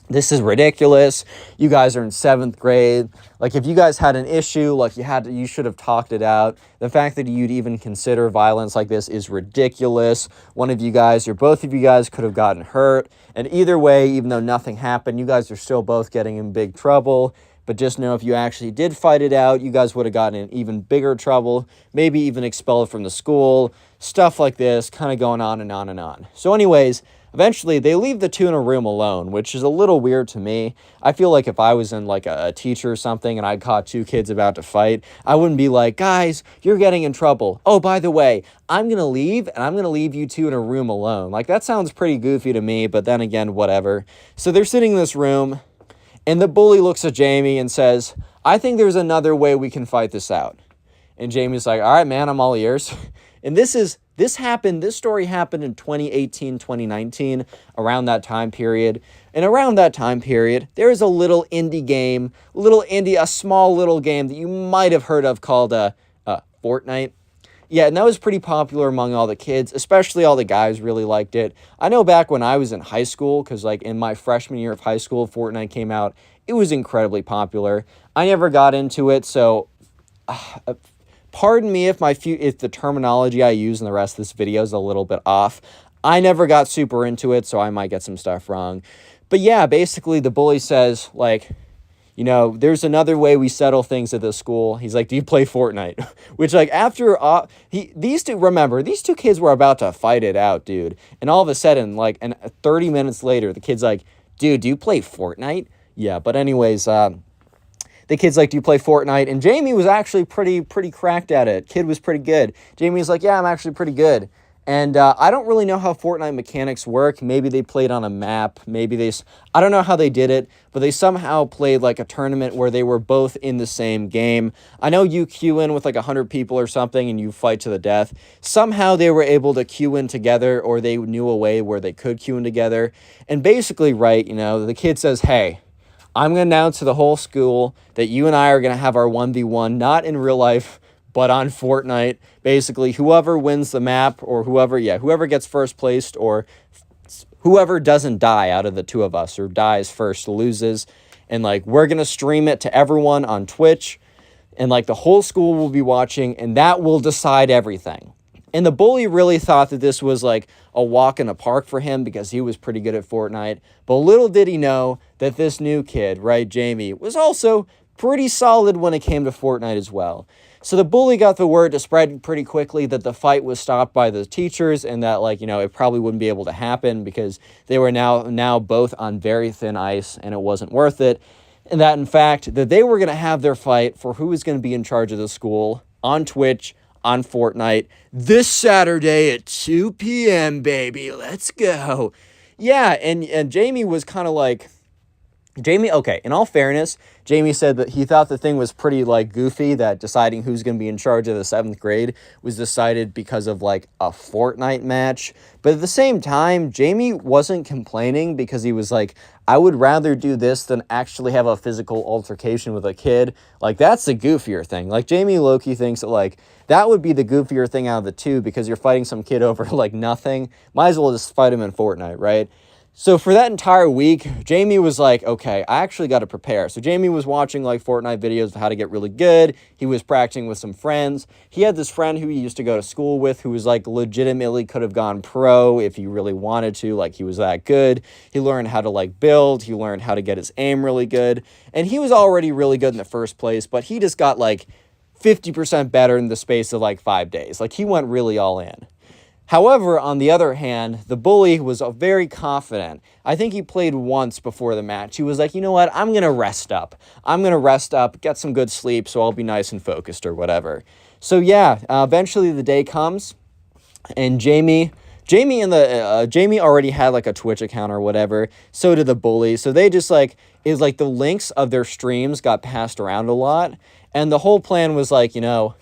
this is ridiculous. You guys are in 7th grade. Like, if you guys had an issue, like you should have talked it out. The fact that you'd even consider violence like this is ridiculous. One of you guys or both of you guys could have gotten hurt. And either way, even though nothing happened, you guys are still both getting in big trouble. But just know if you actually did fight it out, you guys would have gotten in even bigger trouble, maybe even expelled from the school, stuff like this, kind of going on and on and on. So anyways, Eventually, they leave the two in a room alone, which is a little weird to me. I feel like if I was in like a teacher or something and I caught two kids about to fight, I wouldn't be like, guys, you're getting in trouble. Oh, by the way, I'm going to leave and I'm going to leave you two in a room alone. Like, that sounds pretty goofy to me, but then again, whatever. So they're sitting in this room and the bully looks at Jamie and says, I think there's another way we can fight this out. And Jamie's like, all right, man, I'm all ears. And this story happened in 2018, 2019, around that time period. And around that time period, there is a little indie game, a small little game that you might have heard of called Fortnite. Yeah, and that was pretty popular among all the kids, especially all the guys really liked it. I know back when I was in high school, because like in my freshman year of high school, Fortnite came out. It was incredibly popular. I never got into it, so pardon me if the terminology I use in the rest of this video is a little bit off. I never got super into it, so I might get some stuff wrong. But yeah, basically the bully says, like, you know, there's another way we settle things at this school. He's like, do you play Fortnite? Which, like, after these two kids were about to fight it out, dude. And all of a sudden, like, 30 minutes later, the kid's like, dude, do you play Fortnite? Yeah, but anyways, the kid's like, do you play Fortnite? And Jamie was actually pretty cracked at it. Kid was pretty good. Jamie was like, yeah, I'm actually pretty good. And I don't really know how Fortnite mechanics work. Maybe they played on a map. I don't know how they did it, but they somehow played like a tournament where they were both in the same game. I know you queue in with like 100 people or something and you fight to the death. Somehow they were able to queue in together, or they knew a way where they could queue in together. And basically, right, you know, the kid says, hey, I'm going to announce to the whole school that you and I are going to have our 1v1, not in real life, but on Fortnite. Basically, whoever wins the map, or whoever gets first placed, or whoever doesn't die out of the two of us, or dies first, loses. And, like, we're going to stream it to everyone on Twitch, and, like, the whole school will be watching, and that will decide everything. And the bully really thought that this was like a walk in the park for him because he was pretty good at Fortnite. But little did he know that this new kid, right, Jamie, was also pretty solid when it came to Fortnite as well. So the bully got the word to spread pretty quickly that the fight was stopped by the teachers, and that, like, you know, it probably wouldn't be able to happen because they were now both on very thin ice and it wasn't worth it. And that, in fact, that they were going to have their fight for who was going to be in charge of the school on Twitch, on Fortnite, this Saturday at 2 p.m., baby. Let's go. Yeah, and Jamie was kind of like... okay, in all fairness, Jamie said that he thought the thing was pretty, like, goofy, that deciding who's going to be in charge of the 7th grade was decided because of, like, a Fortnite match. But at the same time, Jamie wasn't complaining because he was like, I would rather do this than actually have a physical altercation with a kid. Like, that's the goofier thing. Like, Jamie low-key thinks that, like, that would be the goofier thing out of the two because you're fighting some kid over, like, nothing. Might as well just fight him in Fortnite, right? So for that entire week, Jamie was like, okay, I actually got to prepare. So Jamie was watching like Fortnite videos of how to get really good. He was practicing with some friends. He had this friend who he used to go to school with who was like legitimately could have gone pro if he really wanted to. Like, he was that good. He learned how to like build. He learned how to get his aim really good. And he was already really good in the first place, but he just got like 50% better in the space of like 5 days. Like, he went really all in. However, on the other hand, the bully was very confident. I think he played once before the match. He was like, you know what, I'm going to rest up. I'm going to rest up, get some good sleep, so I'll be nice and focused or whatever. So yeah, eventually the day comes, and Jamie already had like a Twitch account or whatever. So did the bully. So they just like, the links of their streams got passed around a lot. And the whole plan was like, you know,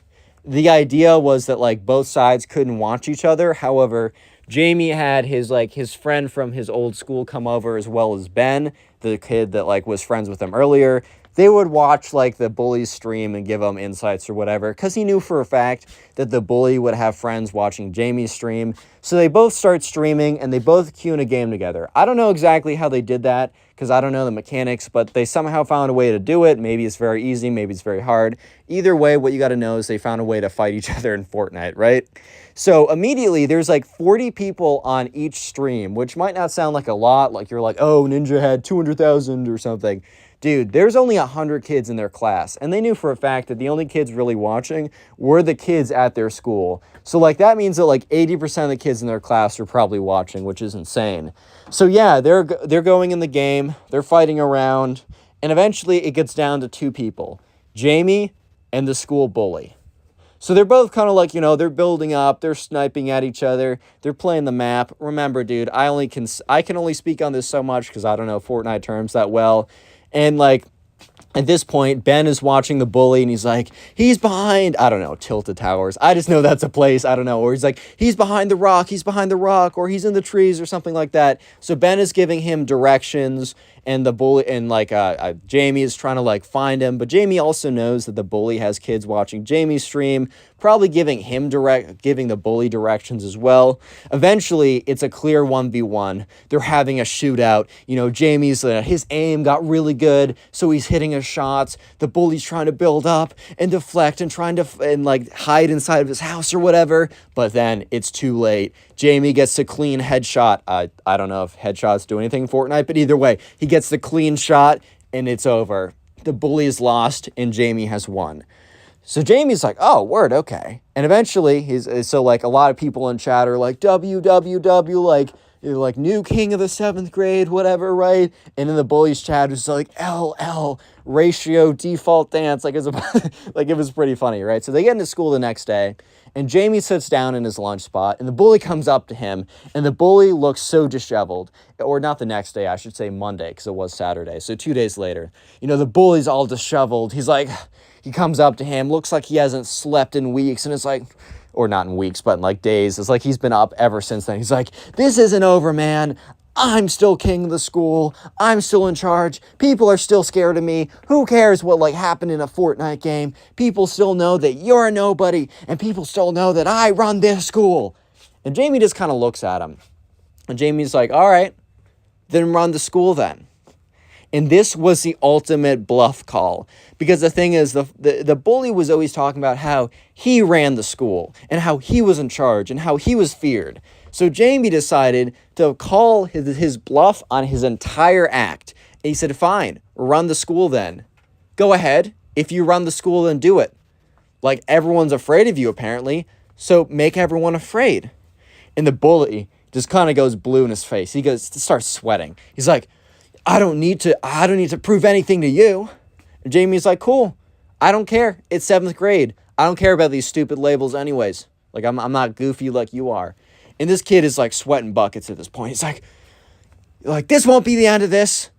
the idea was that, like, both sides couldn't watch each other. However, Jamie had his friend from his old school come over, as well as Ben, the kid that, like, was friends with him earlier. They would watch, like, the bully's stream and give him insights or whatever, because he knew for a fact that the bully would have friends watching Jamie's stream. So they both start streaming, and they both queue in a game together. I don't know exactly how they did that, because I don't know the mechanics, but they somehow found a way to do it. Maybe it's very easy, maybe it's very hard. Either way, what you got to know is they found a way to fight each other in Fortnite, right? So immediately, there's like 40 people on each stream, which might not sound like a lot. Like, you're like, oh, Ninja had 200,000 or something. dude, there's only 100 kids in their class. And they knew for a fact that the only kids really watching were the kids at their school. So, like, that means that, like, 80% of the kids in their class are probably watching, which is insane. So, yeah, they're going in the game. They're fighting around. And eventually it gets down to two people, Jamie and the school bully. So they're both kind of like, they're building up, they're sniping at each other, they're playing the map. Remember, dude, I can only speak on this so much because I don't know Fortnite terms that well. And, like, at this point, Ben is watching the bully, and he's like, he's behind, I don't know, Tilted Towers. I just know that's a place, I don't know. Or he's like, he's behind the rock, or he's in the trees, or something like that. So Ben is giving him directions, and the bully, and, like, Jamie is trying to, like, find him. But Jamie also knows that the bully has kids watching Jamie's stream, probably giving the bully directions as well. Eventually, it's a clear 1v1. They're having a shootout. Jamie's, his aim got really good, so he's hitting his shots. The bully's trying to build up and deflect and trying to, hide inside of his house or whatever. But then it's too late. Jamie gets a clean headshot. I don't know if headshots do anything in Fortnite, but either way, he gets the clean shot, and it's over. The bully is lost, and Jamie has won. So Jamie's like, oh, word, okay. And eventually, a lot of people in chat are like, WWW, like new king of the 7th grade, whatever, right? And in the bully's chat, it's like, LL, ratio, default dance, like it was pretty funny, right? So they get into school the next day, and Jamie sits down in his lunch spot, and the bully comes up to him, and the bully looks so disheveled. Or not the next day, I should say Monday, because it was Saturday, so 2 days later. The bully's all disheveled. He's like, he comes up to him, looks like he hasn't slept in weeks, and it's like, or not in weeks, but in, like, days. It's like he's been up ever since then. He's like, this isn't over, man. I'm still king of the school. I'm still in charge. People are still scared of me. Who cares what, like, happened in a Fortnite game? People still know that you're a nobody, and people still know that I run this school. And Jamie just kind of looks at him. And Jamie's like, all right, then run the school then. And this was the ultimate bluff call. Because the thing is, the bully was always talking about how he ran the school, and how he was in charge, and how he was feared. So Jamie decided to call his bluff on his entire act. And he said, fine, run the school then. Go ahead. If you run the school, then do it. Like, everyone's afraid of you, apparently, so make everyone afraid. And the bully just kind of goes blue in his face. He starts sweating. He's like, I don't need to prove anything to you. And Jamie's like, cool. I don't care. It's 7th grade. I don't care about these stupid labels anyways. Like, I'm not goofy like you are. And this kid is, like, sweating buckets at this point. He's like, this won't be the end of this.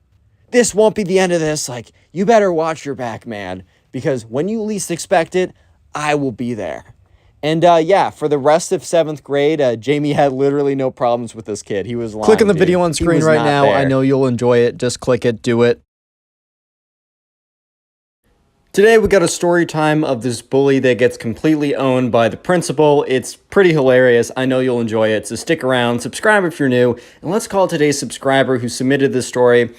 This won't be the end of this. Like, you better watch your back, man. Because when you least expect it, I will be there. And, for the rest of 7th grade, Jamie had literally no problems with this kid. He was lying, Click on the dude. video on screen right now. There. I know you'll enjoy it. Just click it. Do it. Today we got a story time of this bully that gets completely owned by the principal. It's pretty hilarious. I know you'll enjoy it. So stick around, subscribe if you're new, and let's call today's subscriber who submitted this story,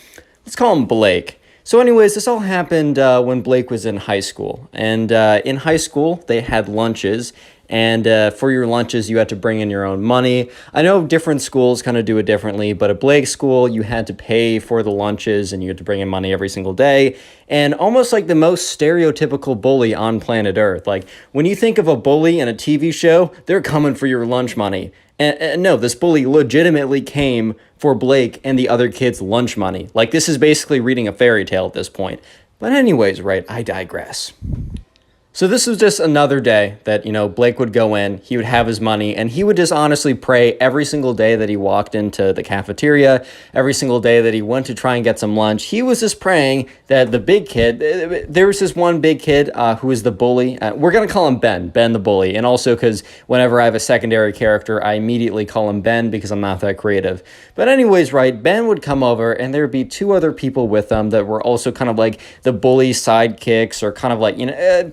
let's call him Blake. So anyways, this all happened when Blake was in high school. And in high school, they had lunches. And for your lunches, you had to bring in your own money. I know different schools kind of do it differently, but at Blake's school, you had to pay for the lunches and you had to bring in money every single day. And almost like the most stereotypical bully on planet Earth. Like, when you think of a bully in a TV show, they're coming for your lunch money. And no, this bully legitimately came for Blake and the other kids' lunch money. Like, this is basically reading a fairy tale at this point. But anyways, right, I digress. So this was just another day that, Blake would go in, he would have his money, and he would just honestly pray every single day that he walked into the cafeteria, every single day that he went to try and get some lunch. He was just praying that the big kid, there was this one big kid who was the bully. We're going to call him Ben the bully. And also because whenever I have a secondary character, I immediately call him Ben because I'm not that creative. But anyways, right, Ben would come over and there would be two other people with him that were also kind of like the bully sidekicks, or kind of like,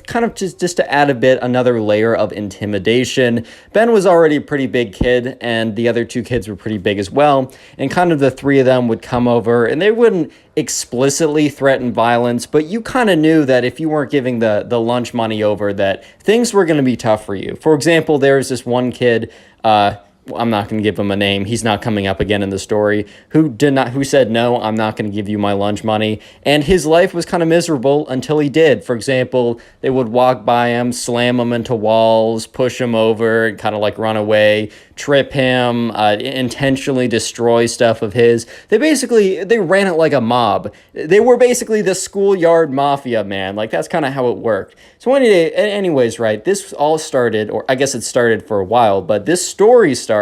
kind of just to add another layer of intimidation. Ben was already a pretty big kid, and the other two kids were pretty big as well, and kind of the three of them would come over, and they wouldn't explicitly threaten violence, but you kind of knew that if you weren't giving the lunch money over, that things were going to be tough for you. For example, there was this one kid, I'm not going to give him a name. He's not coming up again in the story. Who said, no, I'm not going to give you my lunch money. And his life was kind of miserable until he did. For example, they would walk by him, slam him into walls, push him over, and kind of like run away, trip him, intentionally destroy stuff of his. They ran it like a mob. They were basically the schoolyard mafia, man. Like, that's kind of how it worked. So anyways, right, this all started, or I guess it started for a while, but this story starts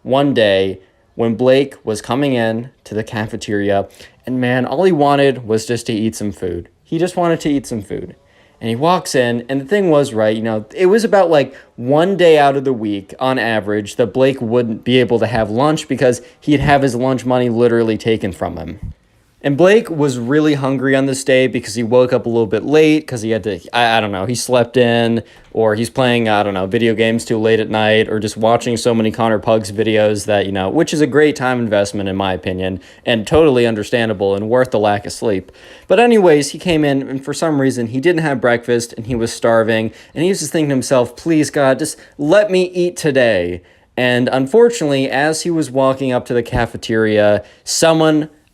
one day when Blake was coming in to the cafeteria, and man, all he wanted was just to eat some food. He just wanted to eat some food. And he walks in, and the thing was, right, it was about like one day out of the week, on average, that Blake wouldn't be able to have lunch because he'd have his lunch money literally taken from him. And Blake was really hungry on this day because he woke up a little bit late because he had to, I don't know, he slept in, or he's playing, I don't know, video games too late at night, or just watching so many Connor Pugs videos that, which is a great time investment in my opinion, and totally understandable and worth the lack of sleep. But anyways, he came in, and for some reason, he didn't have breakfast, and he was starving, and he was just thinking to himself, please God, just let me eat today. And unfortunately, as he was walking up to the cafeteria,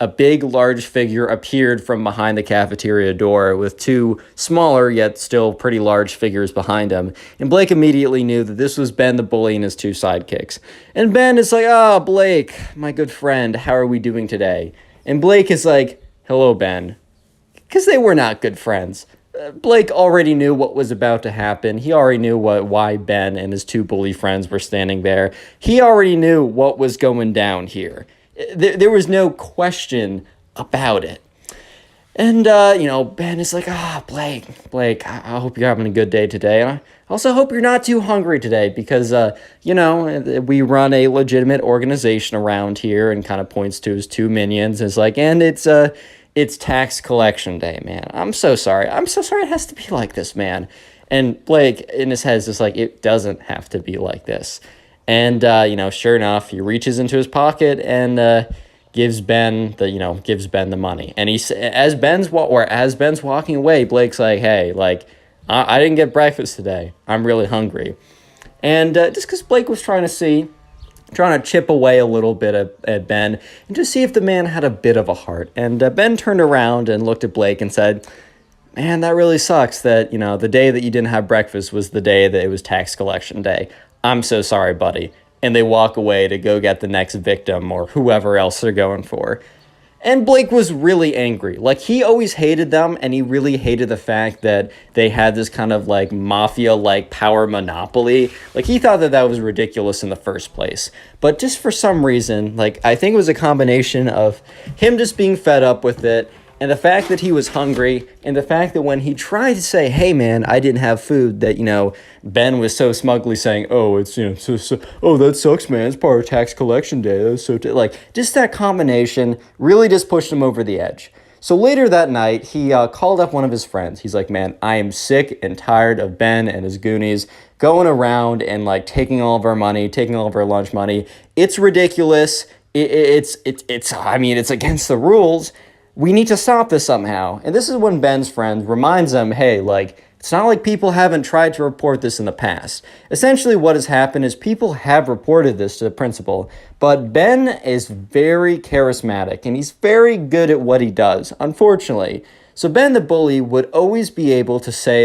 a big, large figure appeared from behind the cafeteria door with two smaller yet still pretty large figures behind him. And Blake immediately knew that this was Ben the bully and his two sidekicks. And Ben is like, Blake, my good friend, how are we doing today? And Blake is like, hello, Ben. Because they were not good friends. Blake already knew what was about to happen. He already knew why Ben and his two bully friends were standing there. He already knew what was going down here. There was no question about it. And, Ben is like, Blake, I hope you're having a good day today. And I also hope you're not too hungry today because, we run a legitimate organization around here, and kind of points to his two minions. And it's like, and it's tax collection day, man. I'm so sorry. It has to be like this, man. And Blake, in his head, is just like, it doesn't have to be like this. And, sure enough, he reaches into his pocket and gives Ben the money. And as Ben's walking away, Blake's like, hey, I didn't get breakfast today. I'm really hungry. And just because Blake was trying to chip away a little bit at Ben and just see if the man had a bit of a heart. And Ben turned around and looked at Blake and said, man, that really sucks that, the day that you didn't have breakfast was the day that it was tax collection day. I'm so sorry, buddy. And they walk away to go get the next victim or whoever else they're going for. And Blake was really angry. He always hated them, and he really hated the fact that they had this kind of mafia power monopoly. He thought that was ridiculous in the first place. But just for some reason, I think it was a combination of him just being fed up with it, and the fact that he was hungry, and the fact that when he tried to say, hey man, I didn't have food, that, Ben was so smugly saying, oh, it's, oh, that sucks, man, it's part of tax collection day, that's so, just that combination really just pushed him over the edge. So later that night, he called up one of his friends. He's like, man, I am sick and tired of Ben and his goonies going around and taking all of our money, taking all of our lunch money. It's ridiculous. It's against the rules. We need to stop this somehow. And this is when Ben's friend reminds him, hey, it's not like people haven't tried to report this in the past. Essentially what has happened is people have reported this to the principal, but Ben is very charismatic and he's very good at what he does, unfortunately. So Ben the bully would always be able to say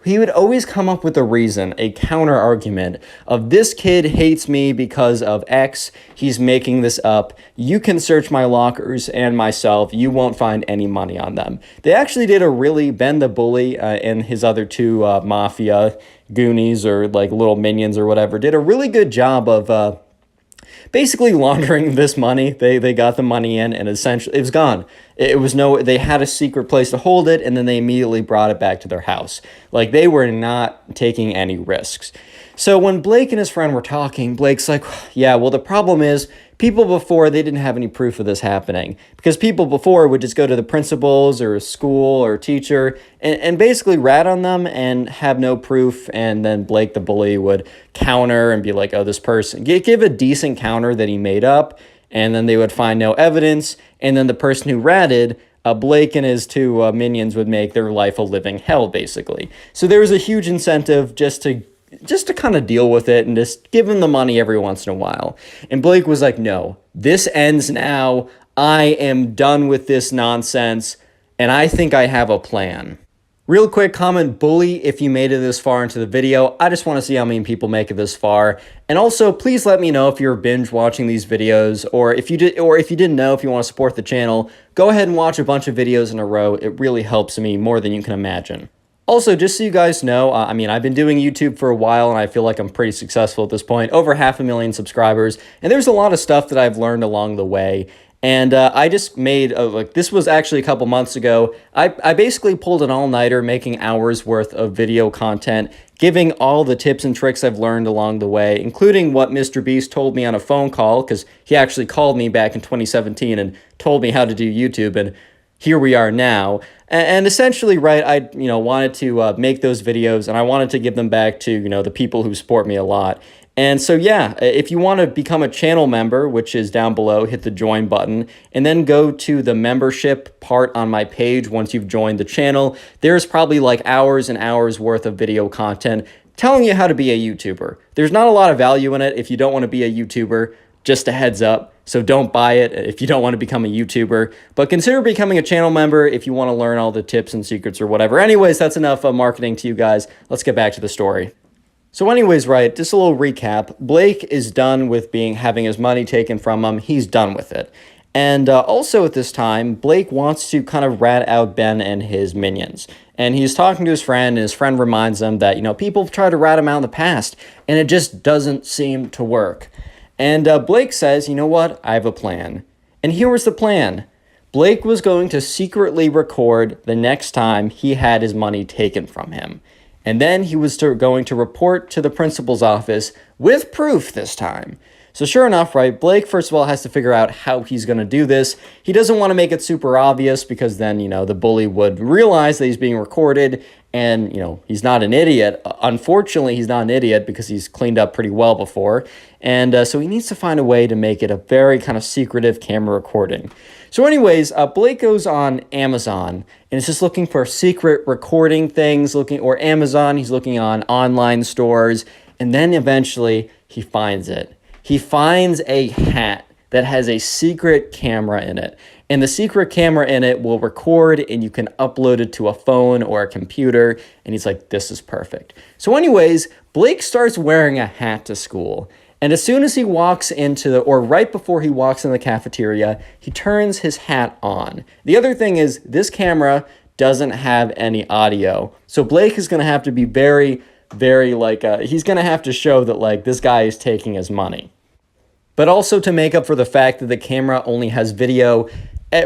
he would always come up with a reason, a counter argument of this kid hates me because of X. He's making this up. You can search my lockers and myself. You won't find any money on them. They actually did Ben the bully and his other two mafia goonies or little minions or whatever did a really good job of basically laundering this money. They got the money in, and essentially it was gone. They had a secret place to hold it, and then they immediately brought it back to their house. They were not taking any risks. So when Blake and his friend were talking, Blake's like, yeah, well, the problem is people before, they didn't have any proof of this happening because people before would just go to the principals or a school or teacher and basically rat on them and have no proof. And then Blake the bully would counter and be like, oh, this person, give a decent counter that he made up. And then they would find no evidence. And then the person who ratted, Blake and his two minions would make their life a living hell, basically. So there was a huge incentive just to just to kind of deal with it and just give him the money every once in a while. And Blake was like, no, this ends now. I am done with this nonsense, and I think I have a plan. Real quick, comment bully if you made it this far into the video. I just want to see how many people make it this far. And also, please let me know if you're binge watching these videos, or if you didn't know, if you want to support the channel, go ahead and watch a bunch of videos in a row. It really helps me more than you can imagine. Also, just so you guys know, I mean, I've been doing YouTube for a while, and I feel like I'm pretty successful at this point, over 500,000 subscribers, and there's a lot of stuff that I've learned along the way. And I just made, this was actually a couple months ago, I basically pulled an all-nighter making hours worth of video content, giving all the tips and tricks I've learned along the way, including what Mr. Beast told me on a phone call, because he actually called me back in 2017 and told me how to do YouTube, and here we are now. And essentially, right, I wanted to make those videos, and I wanted to give them back to, the people who support me a lot. And so, yeah, if you want to become a channel member, which is down below, hit the join button, and then go to the membership part on my page once you've joined the channel. There's probably like hours and hours worth of video content telling you how to be a YouTuber. There's not a lot of value in it if you don't want to be a YouTuber, just a heads up. So don't buy it if you don't want to become a YouTuber, but consider becoming a channel member if you want to learn all the tips and secrets or whatever. Anyways, that's enough marketing to you guys. Let's get back to the story. So anyways, right, just a little recap. Blake is done with having his money taken from him. He's done with it. And also at this time, Blake wants to kind of rat out Ben and his minions. And he's talking to his friend, and his friend reminds him that, people have tried to rat him out in the past, and it just doesn't seem to work. And Blake says, you know what, I have a plan. And here was the plan. Blake was going to secretly record the next time he had his money taken from him. And then he was going to report to the principal's office with proof this time. So sure enough, right, Blake, first of all, has to figure out how he's going to do this. He doesn't want to make it super obvious because then, the bully would realize that he's being recorded and, he's not an idiot. Unfortunately, he's not an idiot because he's cleaned up pretty well before. And so he needs to find a way to make it a very kind of secretive camera recording. So anyways, Blake goes on Amazon and is just looking for secret recording things, or Amazon, he's looking on online stores, and then eventually he finds it. He finds a hat that has a secret camera in it. And the secret camera in it will record, and you can upload it to a phone or a computer. And he's like, this is perfect. So anyways, Blake starts wearing a hat to school. And as soon as he walks or right before he walks in the cafeteria, he turns his hat on. The other thing is, this camera doesn't have any audio. So Blake is going to have to be very, very, he's going to have to show that, this guy is taking his money. But also to make up for the fact that the camera only has video,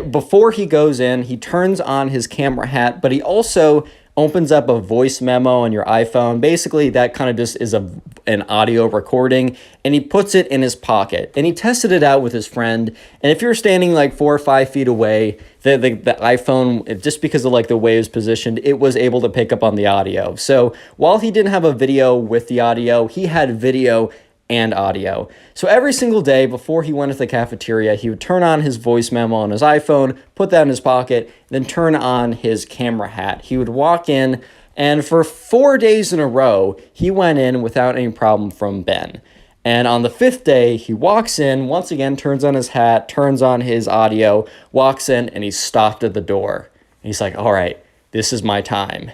before he goes in, he turns on his camera hat, but he also opens up a voice memo on your iPhone. Basically, that kind of just is an audio recording, and he puts it in his pocket. And he tested it out with his friend, and if you're standing 4 or 5 feet away, the iPhone, just because of the way it was positioned, it was able to pick up on the audio. So while he didn't have a video with the audio, he had video and audio. So every single day before he went to the cafeteria, he would turn on his voice memo on his iPhone, put that in his pocket, then turn on his camera hat. He would walk in, and for 4 days in a row, he went in without any problem from Ben. And on the 5th day, he walks in, once again, turns on his hat, turns on his audio, walks in, and he's stopped at the door. And he's like, all right, this is my time.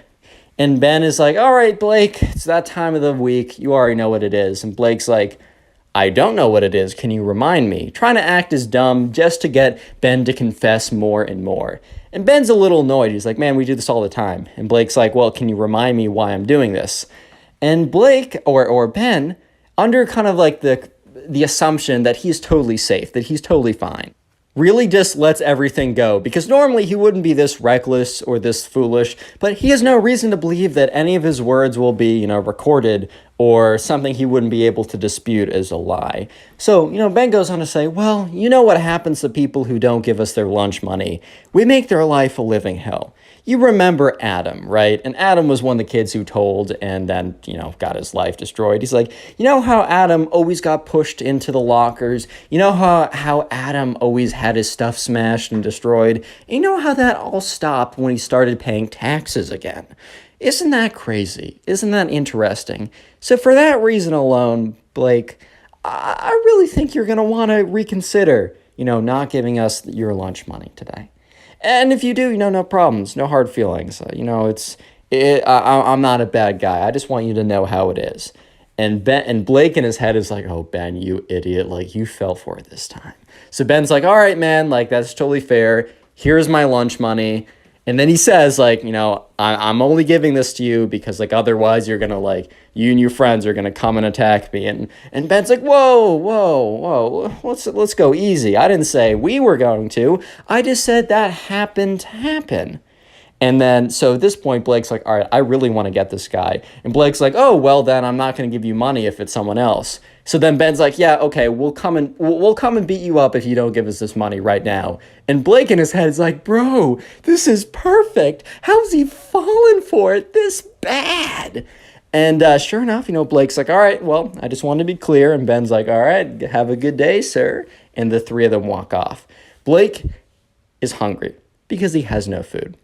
And Ben is like, all right, Blake, it's that time of the week. You already know what it is. And Blake's like, I don't know what it is. Can you remind me? Trying to act as dumb just to get Ben to confess more and more. And Ben's a little annoyed. He's like, man, we do this all the time. And Blake's like, well, can you remind me why I'm doing this? And Blake, or Ben, under kind of the assumption that he's totally safe, that he's totally fine, really just lets everything go, because normally he wouldn't be this reckless or this foolish, but he has no reason to believe that any of his words will be, recorded or something he wouldn't be able to dispute as a lie. So, Ben goes on to say, well, you know what happens to people who don't give us their lunch money? We make their life a living hell. You remember Adam, right? And Adam was one of the kids who told and then, got his life destroyed. He's like, you know how Adam always got pushed into the lockers? You know how Adam always had his stuff smashed and destroyed? You know how that all stopped when he started paying taxes again? Isn't that crazy? Isn't that interesting? So for that reason alone, Blake, I really think you're going to want to reconsider, not giving us your lunch money today. And if you do, no problems, no hard feelings. I'm not a bad guy. I just want you to know how it is. And Blake in his head is like, oh, Ben, you idiot. Like, you fell for it this time. So Ben's like, all right, man, like, that's totally fair. Here's my lunch money. And then he says, like, I'm only giving this to you because, like, otherwise you're going to, like, you and your friends are going to come and attack me. And Ben's like, whoa, let's go easy. I didn't say we were going to. I just said that happened to happen. And then, so at this point, Blake's like, all right, I really want to get this guy. And Blake's like, oh, well, then I'm not going to give you money if it's someone else. So then Ben's like, yeah, okay, we'll come and beat you up if you don't give us this money right now. And Blake in his head is like, bro, this is perfect. How's he fallen for it this bad? And sure enough, Blake's like, all right, well, I just wanted to be clear. And Ben's like, all right, have a good day, sir. And the three of them walk off. Blake is hungry because he has no food.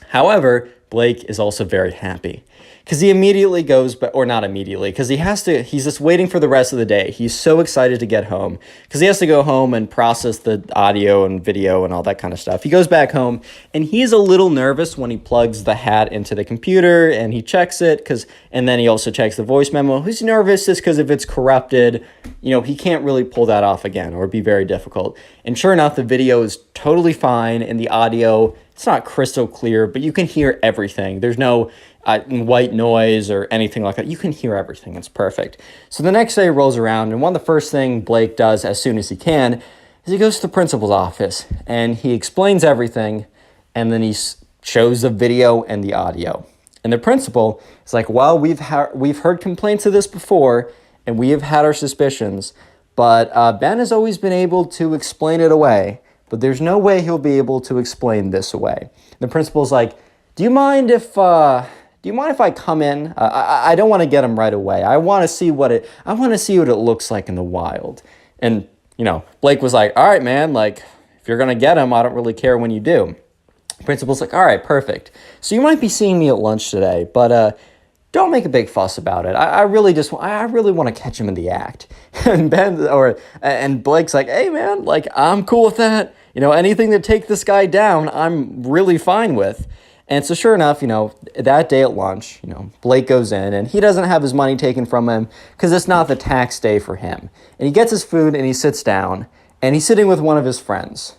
However, Blake is also very happy because he immediately goes, or not immediately, because he's just waiting for the rest of the day. He's so excited to get home because he has to go home and process the audio and video and all that kind of stuff. He goes back home and he's a little nervous when he plugs the hat into the computer and he checks it and then he also checks the voice memo. He's nervous just because if it's corrupted, he can't really pull that off again or it'd be very difficult. And sure enough, the video is totally fine and the audio, it's not crystal clear, but you can hear everything. There's no white noise or anything like that. You can hear everything. It's perfect. So the next day rolls around, and one of the first things Blake does as soon as he can is he goes to the principal's office, and he explains everything, and then he shows the video and the audio. And the principal is like, well, we've heard complaints of this before, and we have had our suspicions, but Ben has always been able to explain it away. But there's no way he'll be able to explain this away. The principal's like, do you mind if I come in? I don't want to get him right away. I want to see what it looks like in the wild. And, Blake was like, all right, man, like, if you're going to get him, I don't really care when you do. The principal's like, all right, perfect. So you might be seeing me at lunch today, but don't make a big fuss about it. I really want to catch him in the act. And Blake's like, hey, man, like, I'm cool with that. Anything to take this guy down, I'm really fine with. And so sure enough, that day at lunch, Blake goes in and he doesn't have his money taken from him because it's not the tax day for him. And he gets his food and he sits down and he's sitting with one of his friends.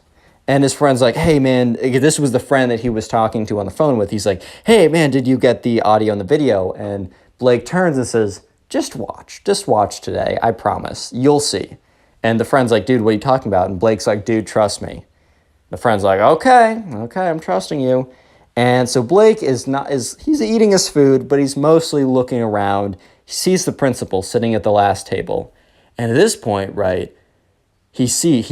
And his friend's like, hey, man, this was the friend that he was talking to on the phone with. He's like, hey, man, did you get the audio and the video? And Blake turns and says, just watch today. I promise. You'll see. And the friend's like, dude, what are you talking about? And Blake's like, dude, trust me. The friend's like, okay, I'm trusting you. And so Blake he's eating his food, but he's mostly looking around. He sees the principal sitting at the last table. And at this point, right, he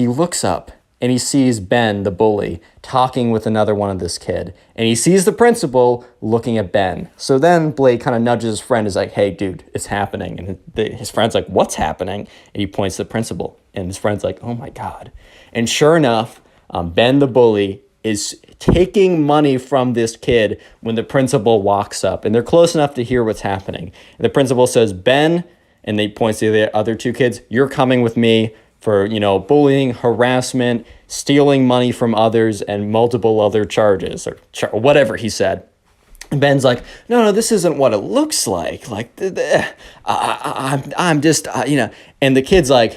looks up and he sees Ben, the bully, talking with another one of this kid. And he sees the principal looking at Ben. So then Blake kind of nudges his friend, is like, hey, dude, it's happening. And his friend's like, what's happening? And he points to the principal. And his friend's like, oh, my God. And sure enough, Ben, the bully, is taking money from this kid when the principal walks up. And they're close enough to hear what's happening. And the principal says, Ben, and they points to the other two kids, you're coming with me for, bullying, harassment, stealing money from others, and multiple other charges, or whatever he said. And Ben's like, no, this isn't what it looks like. Like, I'm just, And the kid's like,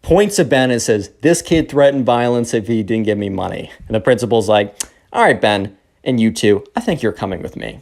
points at Ben and says, this kid threatened violence if he didn't give me money. And the principal's like, all right, Ben, and you two, I think you're coming with me.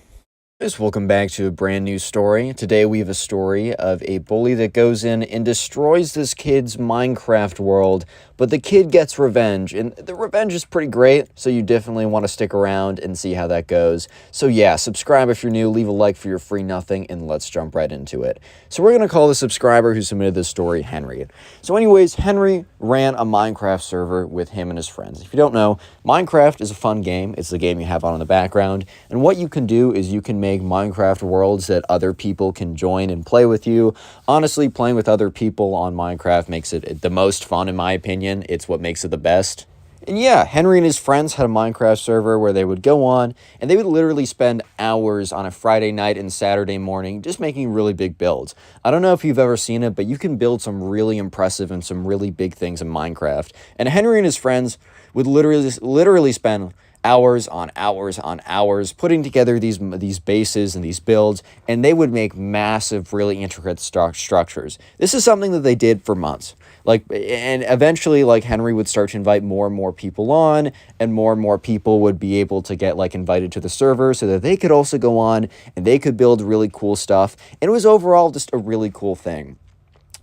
Welcome back to a brand new story. Today we have a story of a bully that goes in and destroys this kid's Minecraft world, but the kid gets revenge, and the revenge is pretty great, so you definitely want to stick around and see how that goes. So yeah, subscribe if you're new, leave a like for your free nothing, and let's jump right into it. So we're going to call the subscriber who submitted this story Henry. So anyways, Henry ran a Minecraft server with him and his friends. If you don't know, Minecraft is a fun game. It's the game you have on in the background, and what you can do is you can make Minecraft worlds that other people can join and play with you. Honestly, playing with other people on Minecraft makes it the most fun, in my opinion. It's what makes it the best. And yeah, Henry and his friends had a Minecraft server where they would go on and they would literally spend hours on a Friday night and Saturday morning just making really big builds. I don't know if you've ever seen it, but you can build some really impressive and some really big things in Minecraft. And Henry and his friends would literally spend hours on hours on hours putting together these bases and these builds, and they would make massive, really intricate structures. This is something that they did for months. And eventually, Henry would start to invite more and more people on, and more people would be able to get, invited to the server so that they could also go on and they could build really cool stuff. And it was overall just a really cool thing.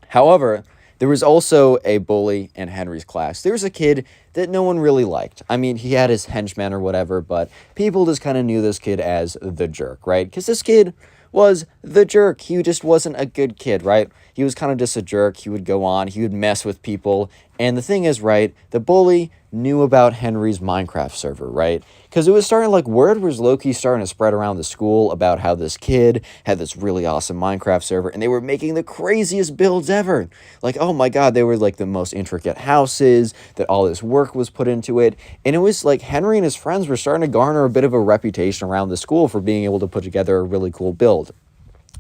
However, there was also a bully in Henry's class. There was a kid that no one really liked. I mean, he had his henchmen or whatever, but people just kind of knew this kid as the jerk, right? Because this kid was the jerk. He just wasn't a good kid, right? He was kind of just a jerk. He would go on, he would mess with people. And the thing is, right, the bully knew about Henry's Minecraft server, right? Because it was starting, word was low-key starting to spread around the school about how this kid had this really awesome Minecraft server, and they were making the craziest builds ever. Oh my god, they were, the most intricate houses, that all this work was put into it, and it was, Henry and his friends were starting to garner a bit of a reputation around the school for being able to put together a really cool build.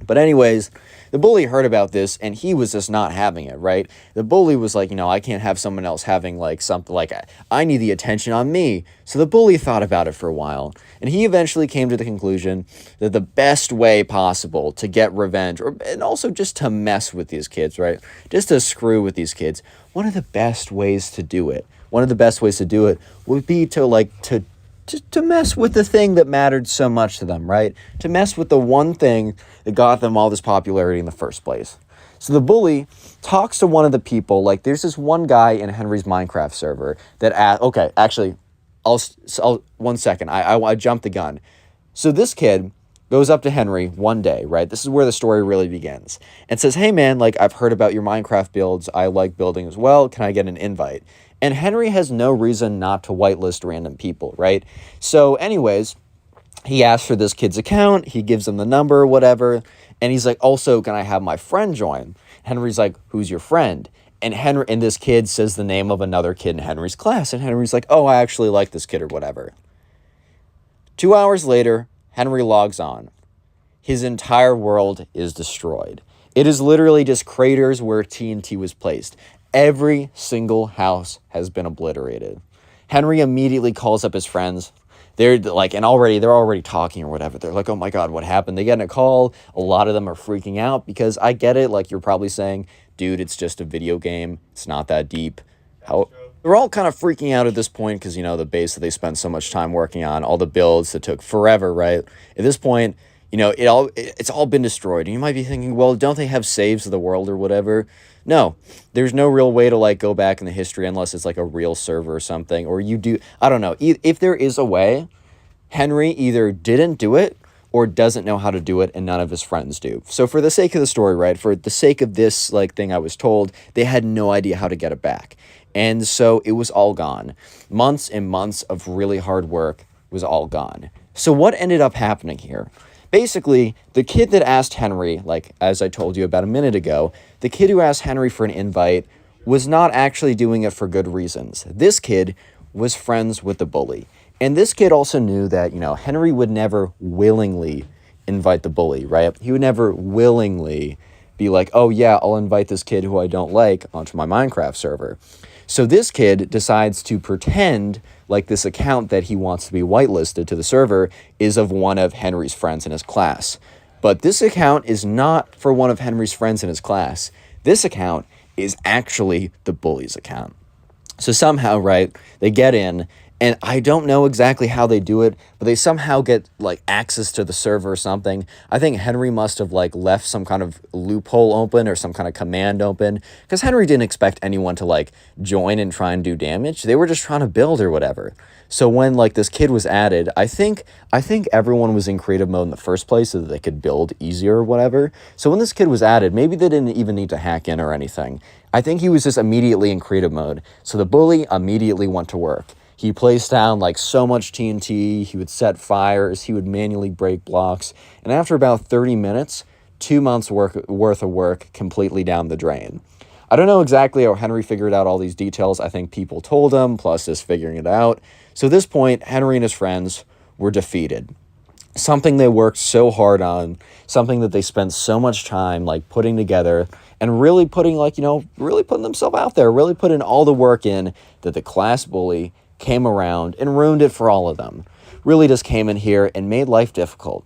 But anyways, the bully heard about this, and he was just not having it, right? The bully was I can't have someone else having, something, I need the attention on me. So the bully thought about it for a while, and he eventually came to the conclusion that the best way possible to get revenge, and also just to mess with these kids, right? Just to screw with these kids, one of the best ways to do it would be to mess with the thing that mattered so much to them, right? To mess with the one thing that got them all this popularity in the first place. So the bully talks to one of the people, there's this one guy in Henry's Minecraft server that, okay, actually, I'll 1 second, I jumped the gun. So this kid goes up to Henry one day, right? This is where the story really begins, and says, hey man, I've heard about your Minecraft builds, I like building as well, can I get an invite? And Henry has no reason not to whitelist random people, right? So anyways, he asks for this kid's account, he gives him the number, whatever, and he's like, also, can I have my friend join? Henry's like, who's your friend? And this kid says the name of another kid in Henry's class, and Henry's like, oh, I actually like this kid or whatever. 2 hours later, Henry logs on. His entire world is destroyed. It is literally just craters where TNT was placed. Every single house has been obliterated. Henry immediately calls up his friends. They're already talking or whatever. They're like, oh my god, what happened? They get in a call. A lot of them are freaking out because I get it. You're probably saying, dude, it's just a video game. It's not that deep. They're all kind of freaking out at this point because, the base that they spent so much time working on, all the builds that took forever, right? At this point, it's all been destroyed. And you might be thinking, well, don't they have saves of the world or whatever? No, there's no real way to go back in the history unless it's a real server or something, or you do, I don't know. If there is a way, Henry either didn't do it or doesn't know how to do it, and none of his friends do. So for the sake of the story, right, for the sake of this thing I was told, they had no idea how to get it back. And so it was all gone. Months and months of really hard work was all gone. So what ended up happening here? Basically, the kid that asked Henry, as I told you about a minute ago, the kid who asked Henry for an invite was not actually doing it for good reasons. This kid was friends with the bully. And this kid also knew that, Henry would never willingly invite the bully, right? He would never willingly be like, oh yeah, I'll invite this kid who I don't like onto my Minecraft server. So this kid decides to pretend this account that he wants to be whitelisted to the server is of one of Henry's friends in his class. But this account is not for one of Henry's friends in his class. This account is actually the bully's account. So somehow, right, they get in, and I don't know exactly how they do it, but they somehow get, access to the server or something. I think Henry must have, left some kind of loophole open or some kind of command open, because Henry didn't expect anyone to, join and try and do damage. They were just trying to build or whatever. So when, this kid was added, I think everyone was in creative mode in the first place so that they could build easier or whatever. So when this kid was added, maybe they didn't even need to hack in or anything. I think he was just immediately in creative mode. So the bully immediately went to work. He placed down so much TNT, he would set fires, he would manually break blocks, and after about 30 minutes, 2 months worth of work completely down the drain. I don't know exactly how Henry figured out all these details. I think people told him, plus just figuring it out. So at this point, Henry and his friends were defeated. Something they worked so hard on, something that they spent so much time like putting together and really putting really putting themselves out there, really putting all the work in, that the class bully came around and ruined it for all of them. Really just came in here and made life difficult,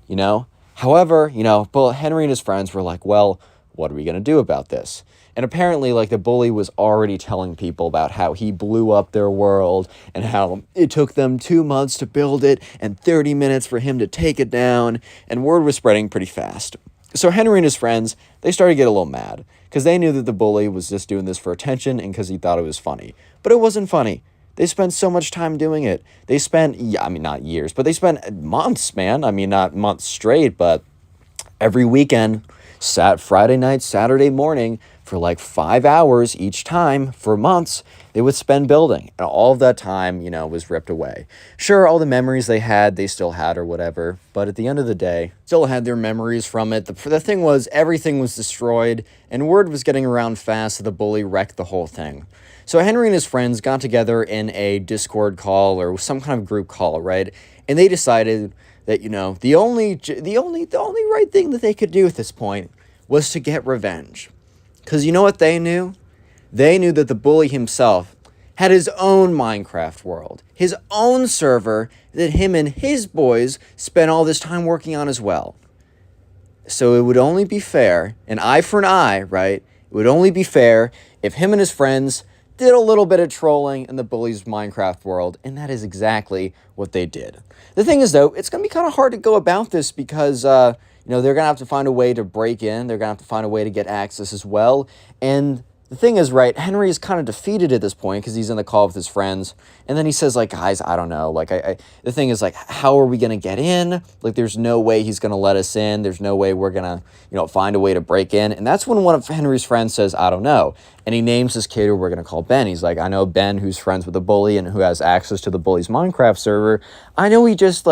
However, but Henry and his friends were like, well, what are we going to do about this? And apparently, like, the bully was already telling people about how he blew up their world and how it took them 2 months to build it and 30 minutes for him to take it down. And word was spreading pretty fast. So Henry and his friends, they started to get a little mad because they knew that the bully was just doing this for attention and because he thought it was funny. But it wasn't funny. They spent so much time doing it. They spent, not years, but they spent months, man. Not months straight, but every weekend, Friday night, Saturday morning, for like 5 hours each time for months, they would spend building. And all of that time, was ripped away. Sure, all the memories they still had or whatever. But at the end of the day, still had their memories from it. The thing was, everything was destroyed. And word was getting around fast that the bully wrecked the whole thing. So Henry and his friends got together in a Discord call or some kind of group call, right? And they decided that, the only right thing that they could do at this point was to get revenge. Because you know what they knew? They knew that the bully himself had his own Minecraft world, his own server that him and his boys spent all this time working on as well. So it would only be fair, an eye for an eye, right? It would only be fair if him and his friends did a little bit of trolling in the bully's Minecraft world, and that is exactly what they did. The thing is, though, it's going to be kind of hard to go about this because, they're going to have to find a way to break in. They're going to have to find a way to get access as well. And the thing is, right, Henry is kind of defeated at this point because he's in the call with his friends. And then he says, like, guys, I don't know. Like, the thing is, like, how are we going to get in? Like, there's no way he's going to let us in. There's no way we're going to, find a way to break in. And that's when one of Henry's friends says, I don't know. And he names this kid who we're going to call Ben. He's like, I know Ben, who's friends with the bully and who has access to the bully's Minecraft server. I know he just,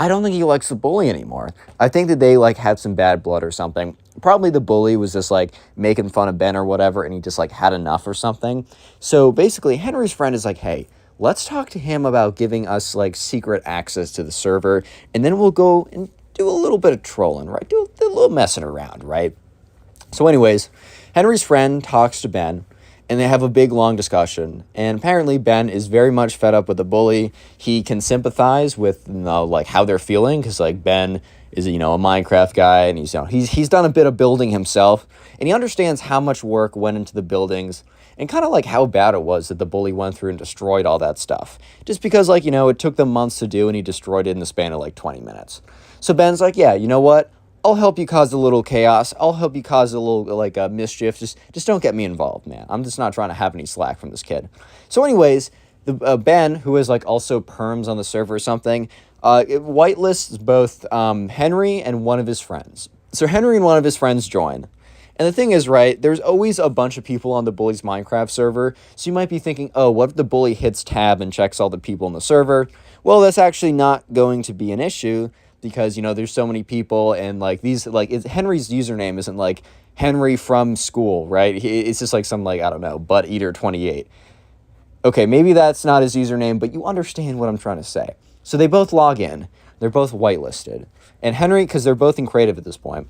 I don't think he likes the bully anymore. I think that they, had some bad blood or something. Probably the bully was just, making fun of Ben or whatever, and he just, had enough or something. So, basically, Henry's friend is like, hey, let's talk to him about giving us, secret access to the server, and then we'll go and do a little bit of trolling, right? Do a little messing around, right? So, anyways, Henry's friend talks to Ben, and they have a big, long discussion. And apparently Ben is very much fed up with the bully. He can sympathize with, how they're feeling. Because, Ben is, a Minecraft guy. And he's done a bit of building himself. And he understands how much work went into the buildings. And kind of, how bad it was that the bully went through and destroyed all that stuff. Just because, it took them months to do. And he destroyed it in the span of, 20 minutes. So Ben's like, yeah, you know what? I'll help you cause a little chaos. I'll help you cause a little, mischief. Just don't get me involved, man. I'm just not trying to have any slack from this kid. So anyways, the Ben, who is, also perms on the server or something, whitelists both Henry and one of his friends. So Henry and one of his friends join. And the thing is, right, there's always a bunch of people on the bully's Minecraft server. So you might be thinking, oh, what if the bully hits tab and checks all the people in the server? Well, that's actually not going to be an issue. Because, there's so many people and, Henry's username isn't, Henry from school, right? It's just, some, I don't know, Butt Eater 28. Okay, maybe that's not his username, but you understand what I'm trying to say. So they both log in. They're both whitelisted. And Henry, because they're both in creative at this point,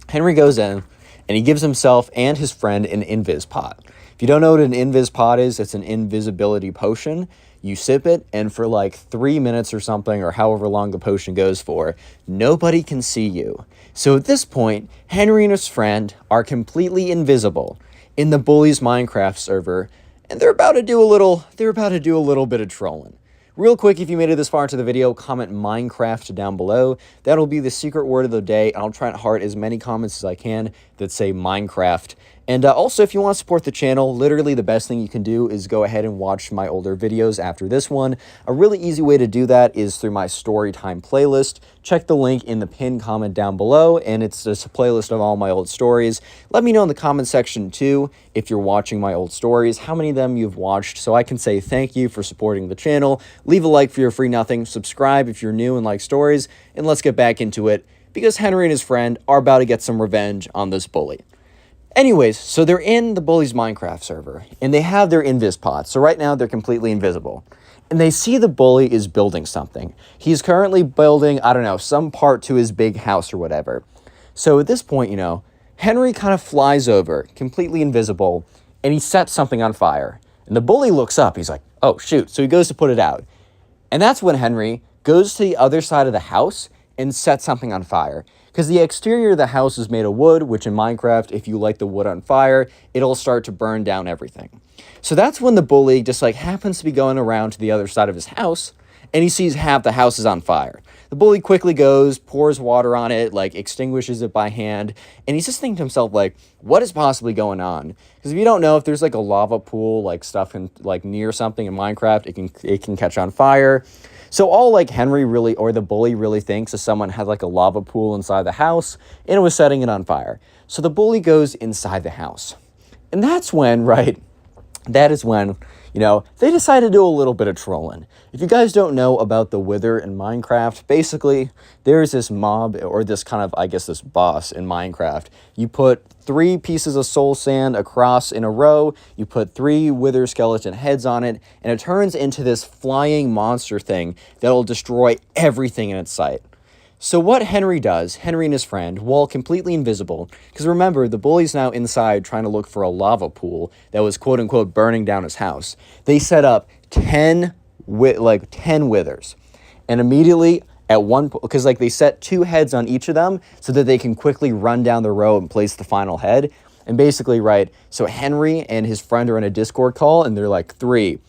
Henry goes in, and he gives himself and his friend an invis pot. If you don't know what an invis pot is, it's an invisibility potion. You sip it, and for 3 minutes or something, or however long the potion goes for, nobody can see you. So at this point, Henry and his friend are completely invisible in the bully's Minecraft server, and they're about to do a little bit of trolling. Real quick, if you made it this far into the video, comment Minecraft down below. That'll be the secret word of the day. I'll try to heart as many comments as I can that say Minecraft. And also, if you want to support the channel, literally the best thing you can do is go ahead and watch my older videos after this one. A really easy way to do that is through my Storytime playlist. Check the link in the pinned comment down below, and it's just a playlist of all my old stories. Let me know in the comment section, too, if you're watching my old stories, how many of them you've watched, so I can say thank you for supporting the channel. Leave a like for your free nothing, subscribe if you're new and like stories, and let's get back into it, because Henry and his friend are about to get some revenge on this bully. Anyways, so they're in the Bul1y's Minecraft server, and they have their invis pods. So right now, they're completely invisible. And they see the Bul1y is building something. He's currently building, I don't know, some part to his big house or whatever. So at this point, Henry kind of flies over, completely invisible, and he sets something on fire. And the Bul1y looks up. He's like, oh, shoot. So he goes to put it out. And that's when Henry goes to the other side of the house and sets something on fire. Because the exterior of the house is made of wood, which in Minecraft, if you light the wood on fire, it'll start to burn down everything. So that's when the Bul1y just happens to be going around to the other side of his house, and he sees half the house is on fire. The Bul1y quickly goes, pours water on it, extinguishes it by hand, and he's just thinking to himself, what is possibly going on? Because if you don't know, if there's a lava pool, stuff in, near something in Minecraft, it can catch on fire. So all Henry really, or the Bul1y really thinks is someone had a lava pool inside the house, and it was setting it on fire. So the Bul1y goes inside the house. And that's when, that is when, they decide to do a little bit of trolling. If you guys don't know about the Wither in Minecraft, basically, there's this mob, or this kind of, this boss in Minecraft. You put 3 pieces of soul sand across in a row, you put 3 Wither skeleton heads on it, and it turns into this flying monster thing that'll destroy everything in its sight. So what Henry does, Henry and his friend, while completely invisible, because remember, the Bul1y's now inside trying to look for a lava pool that was quote-unquote burning down his house. They set up 10 withers. And immediately at one point, because they set 2 heads on each of them so that they can quickly run down the row and place the final head. And basically, so Henry and his friend are in a Discord call, and they're 3,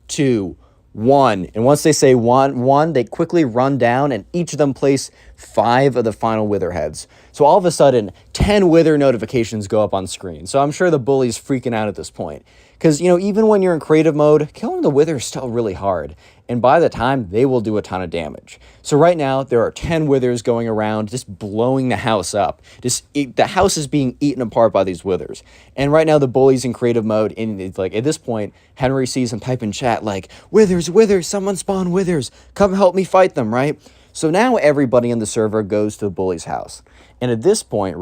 2, 1. And once they say one, they quickly run down, and each of them place 5 of the final wither heads. So all of a sudden, 10 wither notifications go up on screen. So I'm sure the Bul1y's freaking out at this point. Because, even when you're in creative mode, killing the wither is still really hard. And by the time, they will do a ton of damage. So right now, there are 10 withers going around, just blowing the house up. The house is being eaten apart by these withers. And right now, the Bul1y's in creative mode. And it's at this point, Henry sees him type in chat, withers, someone spawn withers. Come help me fight them, right? So now everybody in the server goes to the Bul1y's house. And at this point,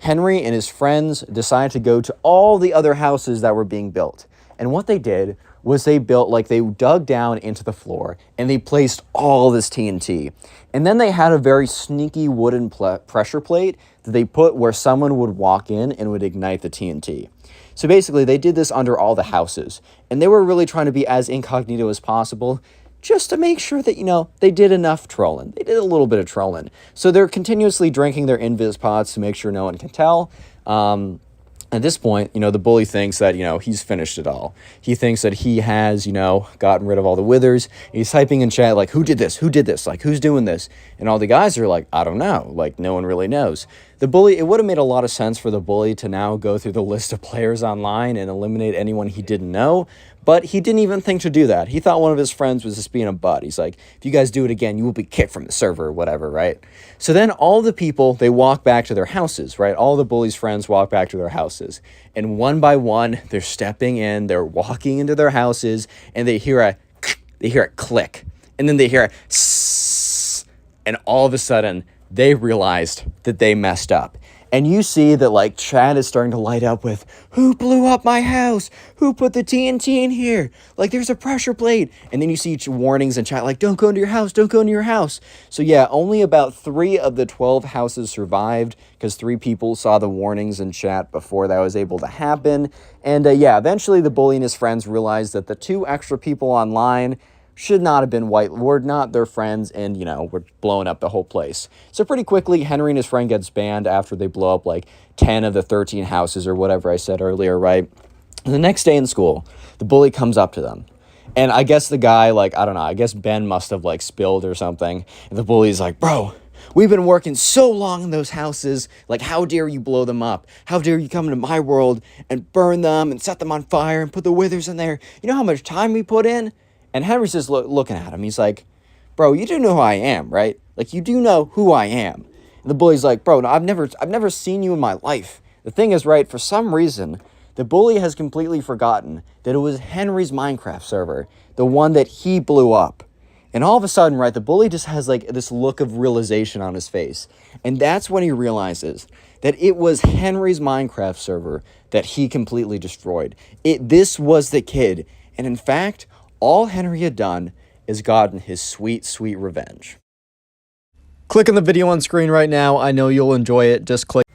Henry and his friends decided to go to all the other houses that were being built. And what they did was they built, they dug down into the floor, and they placed all this TNT. And then they had a very sneaky wooden pressure plate that they put where someone would walk in and would ignite the TNT. So basically, they did this under all the houses. And they were really trying to be as incognito as possible, just to make sure that, they did enough trolling. They did a little bit of trolling. So they're continuously drinking their invis pods to make sure no one can tell. At this point, the Bul1y thinks that, he's finished it all. He thinks that he has, gotten rid of all the withers. He's typing in chat, who did this? Who did this? Who's doing this? And all the guys are I don't know. No one really knows. The Bul1y, it would have made a lot of sense for the Bul1y to now go through the list of players online and eliminate anyone he didn't know. But he didn't even think to do that. He thought one of his friends was just being a butt. He's if you guys do it again, you will be kicked from the server or whatever, right? So then all the people, they walk back to their houses, right? All the Bul1y's friends walk back to their houses. And one by one, they're stepping in, they're walking into their houses, and they hear a click. And then they hear a sss, and all of a sudden, they realized that they messed up. And you see that chat is starting to light up with, who blew up my house? Who put the TNT in here? There's a pressure plate. And then you see warnings in chat don't go into your house, don't go into your house. So yeah, only about 3 of the 12 houses survived because 3 people saw the warnings in chat before that was able to happen. And yeah, eventually the Bul1y and his friends realized that the 2 extra people online should not have been were not their friends, and, were blowing up the whole place. So pretty quickly, Henry and his friend gets banned after they blow up 10 of the 13 houses or whatever I said earlier, right? And the next day in school, the Bul1y comes up to them. And I guess the guy, I don't know, I guess Ben must have spilled or something. And the Bul1y's bro, we've been working so long in those houses. How dare you blow them up? How dare you come into my world and burn them and set them on fire and put the withers in there? You know how much time we put in? And Henry's just looking at him. He's bro, you do know who I am, right? You do know who I am. And the Bul1y's bro, no, I've never seen you in my life. The thing is, for some reason, the Bul1y has completely forgotten that it was Henry's Minecraft server, the one that he blew up. And all of a sudden, right, the bully just has like this look of realization on his face. And that's when he realizes that it was Henry's Minecraft server that he completely destroyed. This was the kid. And in fact, all Henry had done is gotten his sweet, sweet revenge. Click on the video on screen right now. I know you'll enjoy it. Just click.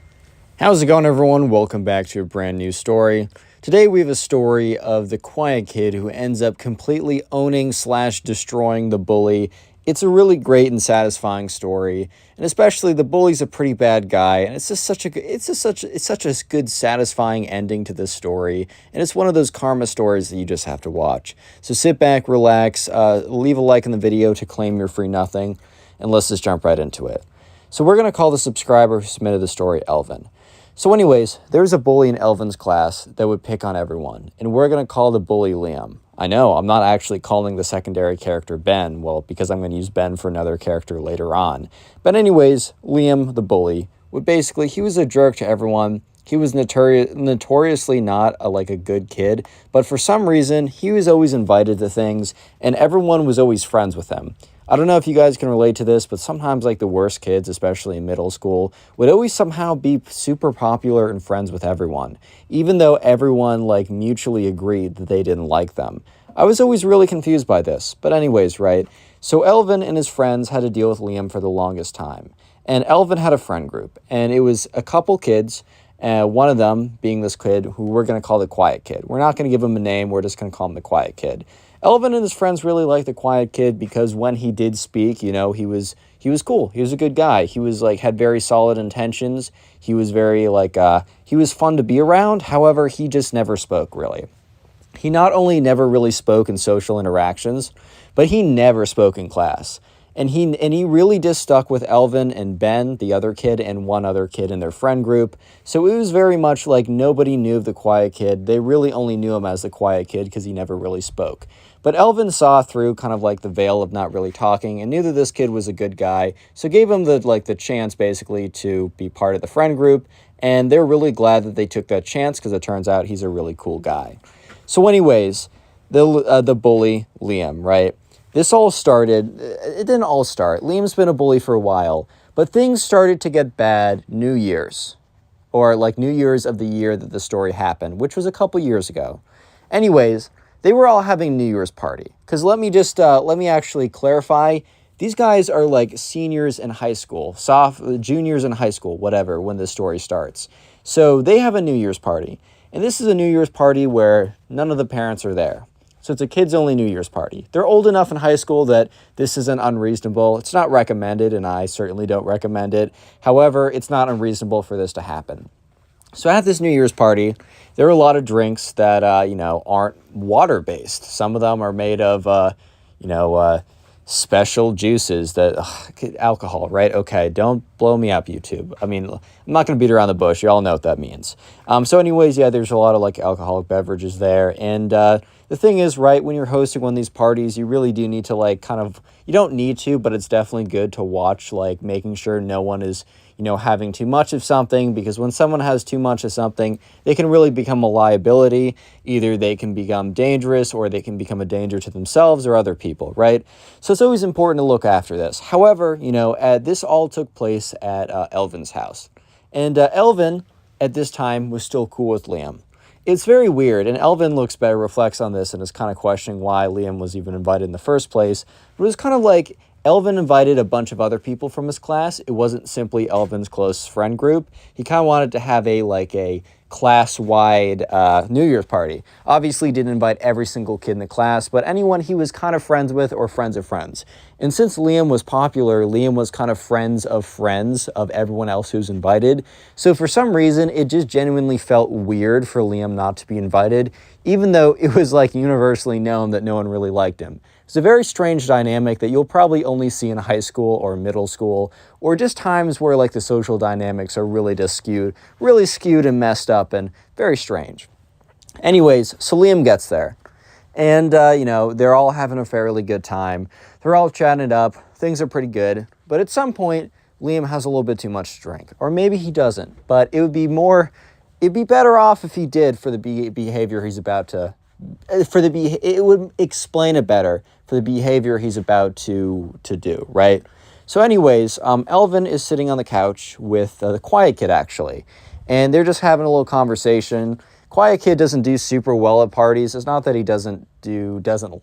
How's it going, everyone? Welcome back to a brand new story. Today we have a story of the quiet kid who ends up completely owning / destroying the bully. It's a really great and satisfying story, and especially the bully's a pretty bad guy, and it's such a good satisfying ending to this story, and it's one of those karma stories that you just have to watch. So sit back, relax, leave a like in the video to claim your free nothing, and let's just jump right into it. So we're going to call the subscriber who submitted the story Elvin. So anyways, there's a bully in Elvin's class that would pick on everyone, and we're going to call the bully Liam. I know, I'm not actually calling the secondary character Ben, well, because I'm going to use Ben for another character later on. But anyways, Liam, the bully, he was a jerk to everyone. He was notoriously not a good kid, but for some reason, he was always invited to things, and everyone was always friends with him. I don't know if you guys can relate to this, but sometimes the worst kids, especially in middle school, would always somehow be super popular and friends with everyone, even though everyone mutually agreed that they didn't like them. I was always really confused by this, but anyways, right? So Elvin and his friends had to deal with Liam for the longest time, and Elvin had a friend group, and it was a couple kids, one of them being this kid who we're going to call the quiet kid. We're not going to give him a name, we're just going to call him the quiet kid. Elvin and his friends really liked the quiet kid because when he did speak, he was cool. He was a good guy. He was had very solid intentions. He was very he was fun to be around. However, he just never spoke really. He not only never really spoke in social interactions, but he never spoke in class. And he really just stuck with Elvin and Ben, the other kid, and one other kid in their friend group. So it was very much nobody knew of the quiet kid. They really only knew him as the quiet kid because he never really spoke. But Elvin saw through kind of the veil of not really talking and knew that this kid was a good guy. So gave him the chance basically to be part of the friend group. And they're really glad that they took that chance because it turns out he's a really cool guy. So anyways, the bully, Liam, right? This all started, it didn't all start. Liam's been a bully for a while, but things started to get bad New Year's, or New Year's of the year that the story happened, which was a couple years ago. Anyways, they were all having a New Year's party. Because let me actually clarify, these guys are seniors in high school, juniors in high school, whatever, when this story starts. So they have a New Year's party. And this is a New Year's party where none of the parents are there. So it's a kids-only New Year's party. They're old enough in high school that this isn't unreasonable. It's not recommended, and I certainly don't recommend it. However, it's not unreasonable for this to happen. So at this New Year's party, there are a lot of drinks that, aren't water-based. Some of them are made of, special juices that, alcohol, right? Okay, don't blow me up, YouTube. I mean, I'm not going to beat around the bush. You all know what that means. So anyways, yeah, there's a lot of alcoholic beverages there. And the thing is, right, when you're hosting one of these parties, you really do need to you don't need to, but it's definitely good to watch, making sure no one is, having too much of something, because when someone has too much of something, they can really become a liability. Either they can become dangerous or they can become a danger to themselves or other people, right? So it's always important to look after this. However, this all took place at Elvin's house. And Elvin, at this time, was still cool with Liam. It's very weird, and Elvin reflects on this and is kind of questioning why Liam was even invited in the first place. But it was kind of Elvin invited a bunch of other people from his class. It wasn't simply Elvin's close friend group. He kind of wanted to have a class-wide New Year's party. Obviously didn't invite every single kid in the class, but anyone he was kind of friends with or friends of friends. And since Liam was popular, Liam was kind of friends of everyone else who's invited. So for some reason, it just genuinely felt weird for Liam not to be invited, even though it was universally known that no one really liked him. It's a very strange dynamic that you'll probably only see in high school or middle school, or just times where the social dynamics are really just skewed and messed up and very strange. Anyways, so Liam gets there, and they're all having a fairly good time. They're all chatting it up. Things are pretty good, but at some point, Liam has a little bit too much to drink, or maybe he doesn't. But it'd be better off if he did for the behavior he's about to it would explain it better for the behavior he's about to do, right? So anyways, Elvin is sitting on the couch with the quiet kid, actually, and they're just having a little conversation. Quiet kid doesn't do super well at parties. It's not that he doesn't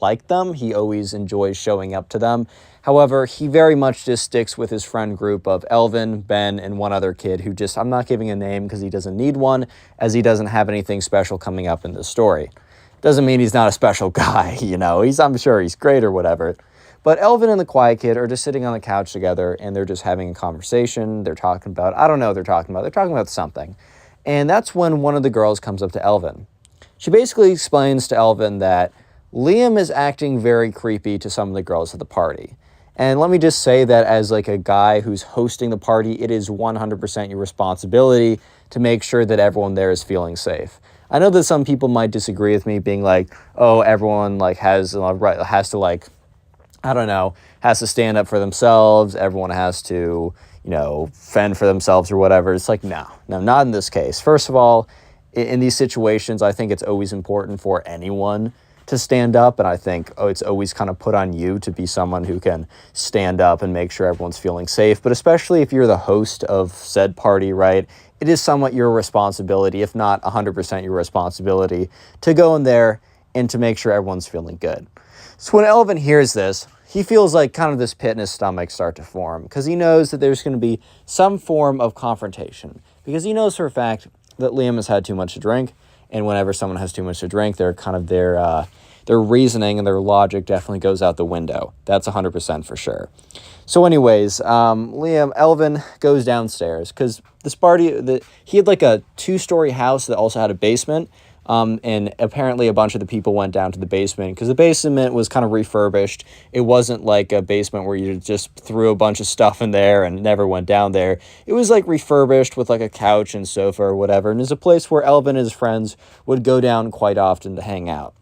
like them. He always enjoys showing up to them. However, he very much just sticks with his friend group of Elvin, Ben, and one other kid who just, I'm not giving a name because he doesn't need one, as he doesn't have anything special coming up in this story. Doesn't mean he's not a special guy, I'm sure he's great or whatever. But Elvin and the quiet kid are just sitting on the couch together, and they're just having a conversation. They're talking about, I don't know what they're talking about. They're talking about something. And that's when one of the girls comes up to Elvin. She basically explains to Elvin that Liam is acting very creepy to some of the girls at the party. And let me just say that as like a guy who's hosting the party, it is 100% your responsibility to make sure that everyone there is feeling safe. I know that some people might disagree with me, being like, oh, everyone like has to like, I don't know, has to stand up for themselves. Everyone has to, fend for themselves or whatever. It's like, no, not in this case. First of all, in these situations, I think it's always important for anyone to stand up. And I think, it's always kind of put on you to be someone who can stand up and make sure everyone's feeling safe. But especially if you're the host of said party, right? It is somewhat your responsibility, if not 100% your responsibility, to go in there and to make sure everyone's feeling good. So when Elvin hears this, he feels like kind of this pit in his stomach start to form, because he knows that there's going to be some form of confrontation, because he knows for a fact that Liam has had too much to drink, and whenever someone has too much to drink, they're kind of their reasoning and their logic definitely goes out the window. That's 100% for sure. So anyways, Elvin goes downstairs, because this party, he had like a 2-story house that also had a basement. And apparently a bunch of the people went down to the basement because the basement was kind of refurbished. It wasn't like a basement where you just threw a bunch of stuff in there and never went down there. It was like refurbished with like a couch and sofa or whatever. And it's a place where Elvin and his friends would go down quite often to hang out.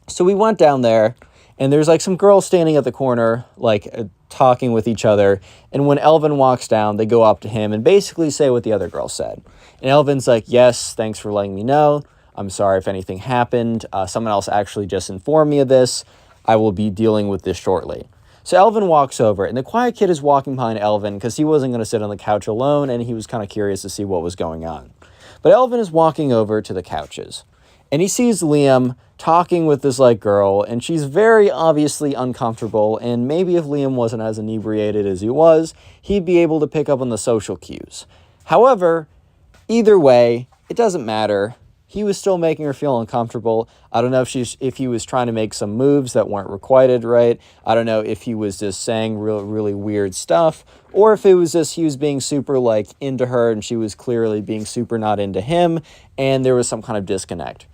So we went down there, and there's like some girls standing at the corner, like talking with each other. And when Elvin walks down, they go up to him and basically say what the other girl said. And Elvin's like, yes, thanks for letting me know. I'm sorry if anything happened. Someone else actually just informed me of this. I will be dealing with this shortly. So Elvin walks over, and the quiet kid is walking behind Elvin because he wasn't going to sit on the couch alone, and he was kind of curious to see what was going on. But Elvin is walking over to the couches, and he sees Liam talking with this like girl, and she's very obviously uncomfortable, and maybe if Liam wasn't as inebriated as he was, he'd be able to pick up on the social cues. However, either way, it doesn't matter. He was still making her feel uncomfortable. I don't know if he was trying to make some moves that weren't requited, right? I don't know if he was just saying really weird stuff, or if it was just he was being super like into her and she was clearly being super not into him, and there was some kind of disconnect.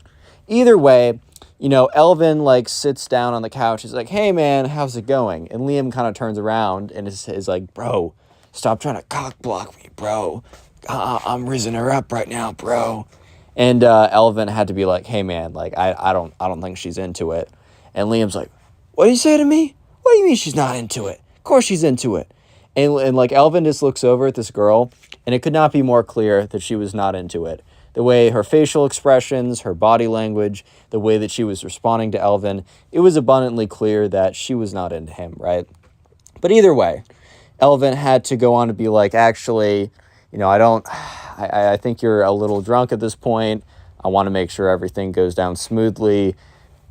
Either way, Elvin like sits down on the couch. He's like, hey man, how's it going? And Liam kind of turns around and is like, bro, stop trying to cock block me, bro. I'm raising her up right now, bro. And Elvin had to be like, hey man, like I don't think she's into it. And Liam's like, what do you say to me? What do you mean she's not into it? Of course she's into it. And like Elvin just looks over at this girl, and it could not be more clear that she was not into it. The way her facial expressions, her body language, the way that she was responding to Elvin, it was abundantly clear that she was not into him, right? But either way, Elvin had to go on to be like, actually, I think you're a little drunk at this point. I want to make sure everything goes down smoothly.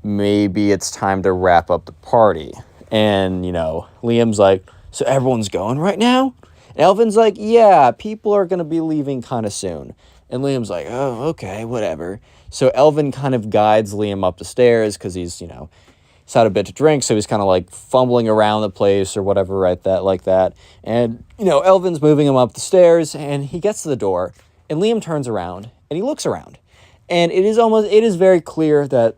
Maybe it's time to wrap up the party. And, Liam's like, so everyone's going right now? And Elvin's like, yeah, people are going to be leaving kind of soon. And Liam's like, oh, okay, whatever. So Elvin kind of guides Liam up the stairs because he's had a bit to drink, so he's kind of like fumbling around the place or whatever, right? Like that. And, Elvin's moving him up the stairs, and he gets to the door, and Liam turns around, and he looks around. And it is very clear that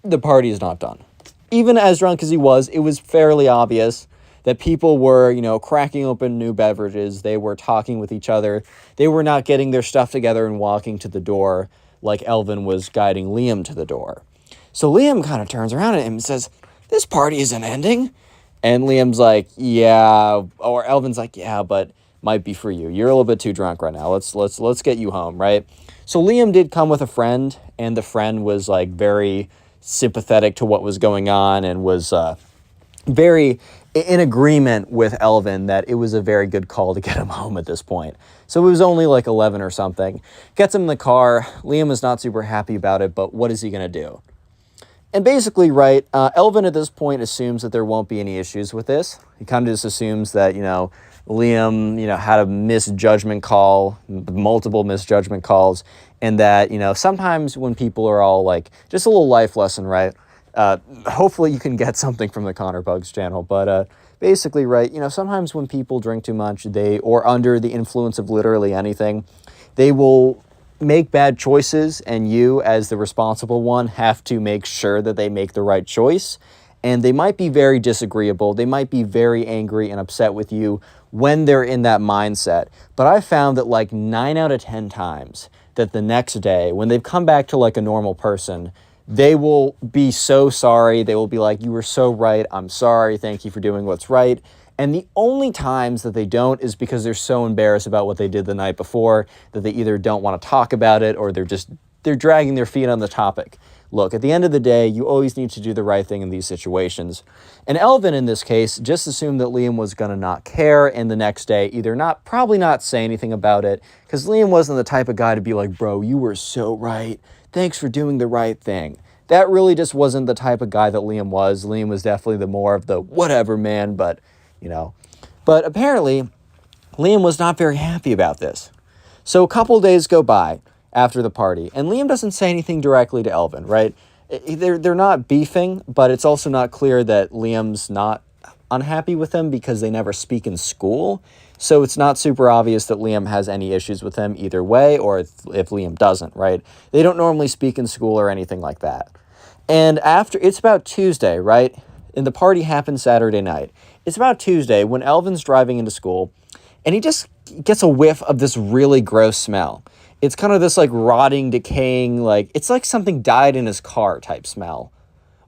the party is not done. Even as drunk as he was, it was fairly obvious that people were, cracking open new beverages. They were talking with each other. They were not getting their stuff together and walking to the door like Elvin was guiding Liam to the door. So Liam kind of turns around at him and says, this party isn't ending. And Liam's like, yeah, or Elvin's like, yeah, but might be for you. You're a little bit too drunk right now. Let's get you home, right? So Liam did come with a friend, and the friend was like very sympathetic to what was going on and was very in agreement with Elvin that it was a very good call to get him home at this point. So it was only like 11 or something. Gets him in the car. Liam is not super happy about it, but what is he going to do? And basically, right, Elvin at this point assumes that there won't be any issues with this. He kind of just assumes that, Liam, had a misjudgment call, multiple misjudgment calls, and that, sometimes when people are all like, just a little life lesson, right? Hopefully you can get something from the Connor Pugs channel, but basically, right, sometimes when people drink too much, or under the influence of literally anything, they will make bad choices, and you, as the responsible one, have to make sure that they make the right choice. And they might be very disagreeable. They might be very angry and upset with you when they're in that mindset. But I found that like 9 out of 10 times that the next day, when they've come back to like a normal person, they will be so sorry. They will be like, you were so right. I'm sorry. Thank you for doing what's right. And the only times that they don't is because they're so embarrassed about what they did the night before that they either don't want to talk about it or they're dragging their feet on the topic. Look, at the end of the day, you always need to do the right thing in these situations. And Elvin, in this case, just assumed that Liam was going to not care and the next day probably not say anything about it, because Liam wasn't the type of guy to be like, bro, you were so right. Thanks for doing the right thing. That really just wasn't the type of guy that Liam was. Liam was definitely the more of the whatever man, but apparently Liam was not very happy about this. So a couple days go by after the party, and Liam doesn't say anything directly to Elvin, right? They're not beefing, but it's also not clear that Liam's not unhappy with him because they never speak in school. So it's not super obvious that Liam has any issues with him either way, or if Liam doesn't, right? They don't normally speak in school or anything like that. And it's about Tuesday, right? And the party happened Saturday night. It's about Tuesday when Elvin's driving into school, and he just gets a whiff of this really gross smell. It's kind of this like rotting, decaying, it's like something died in his car type smell.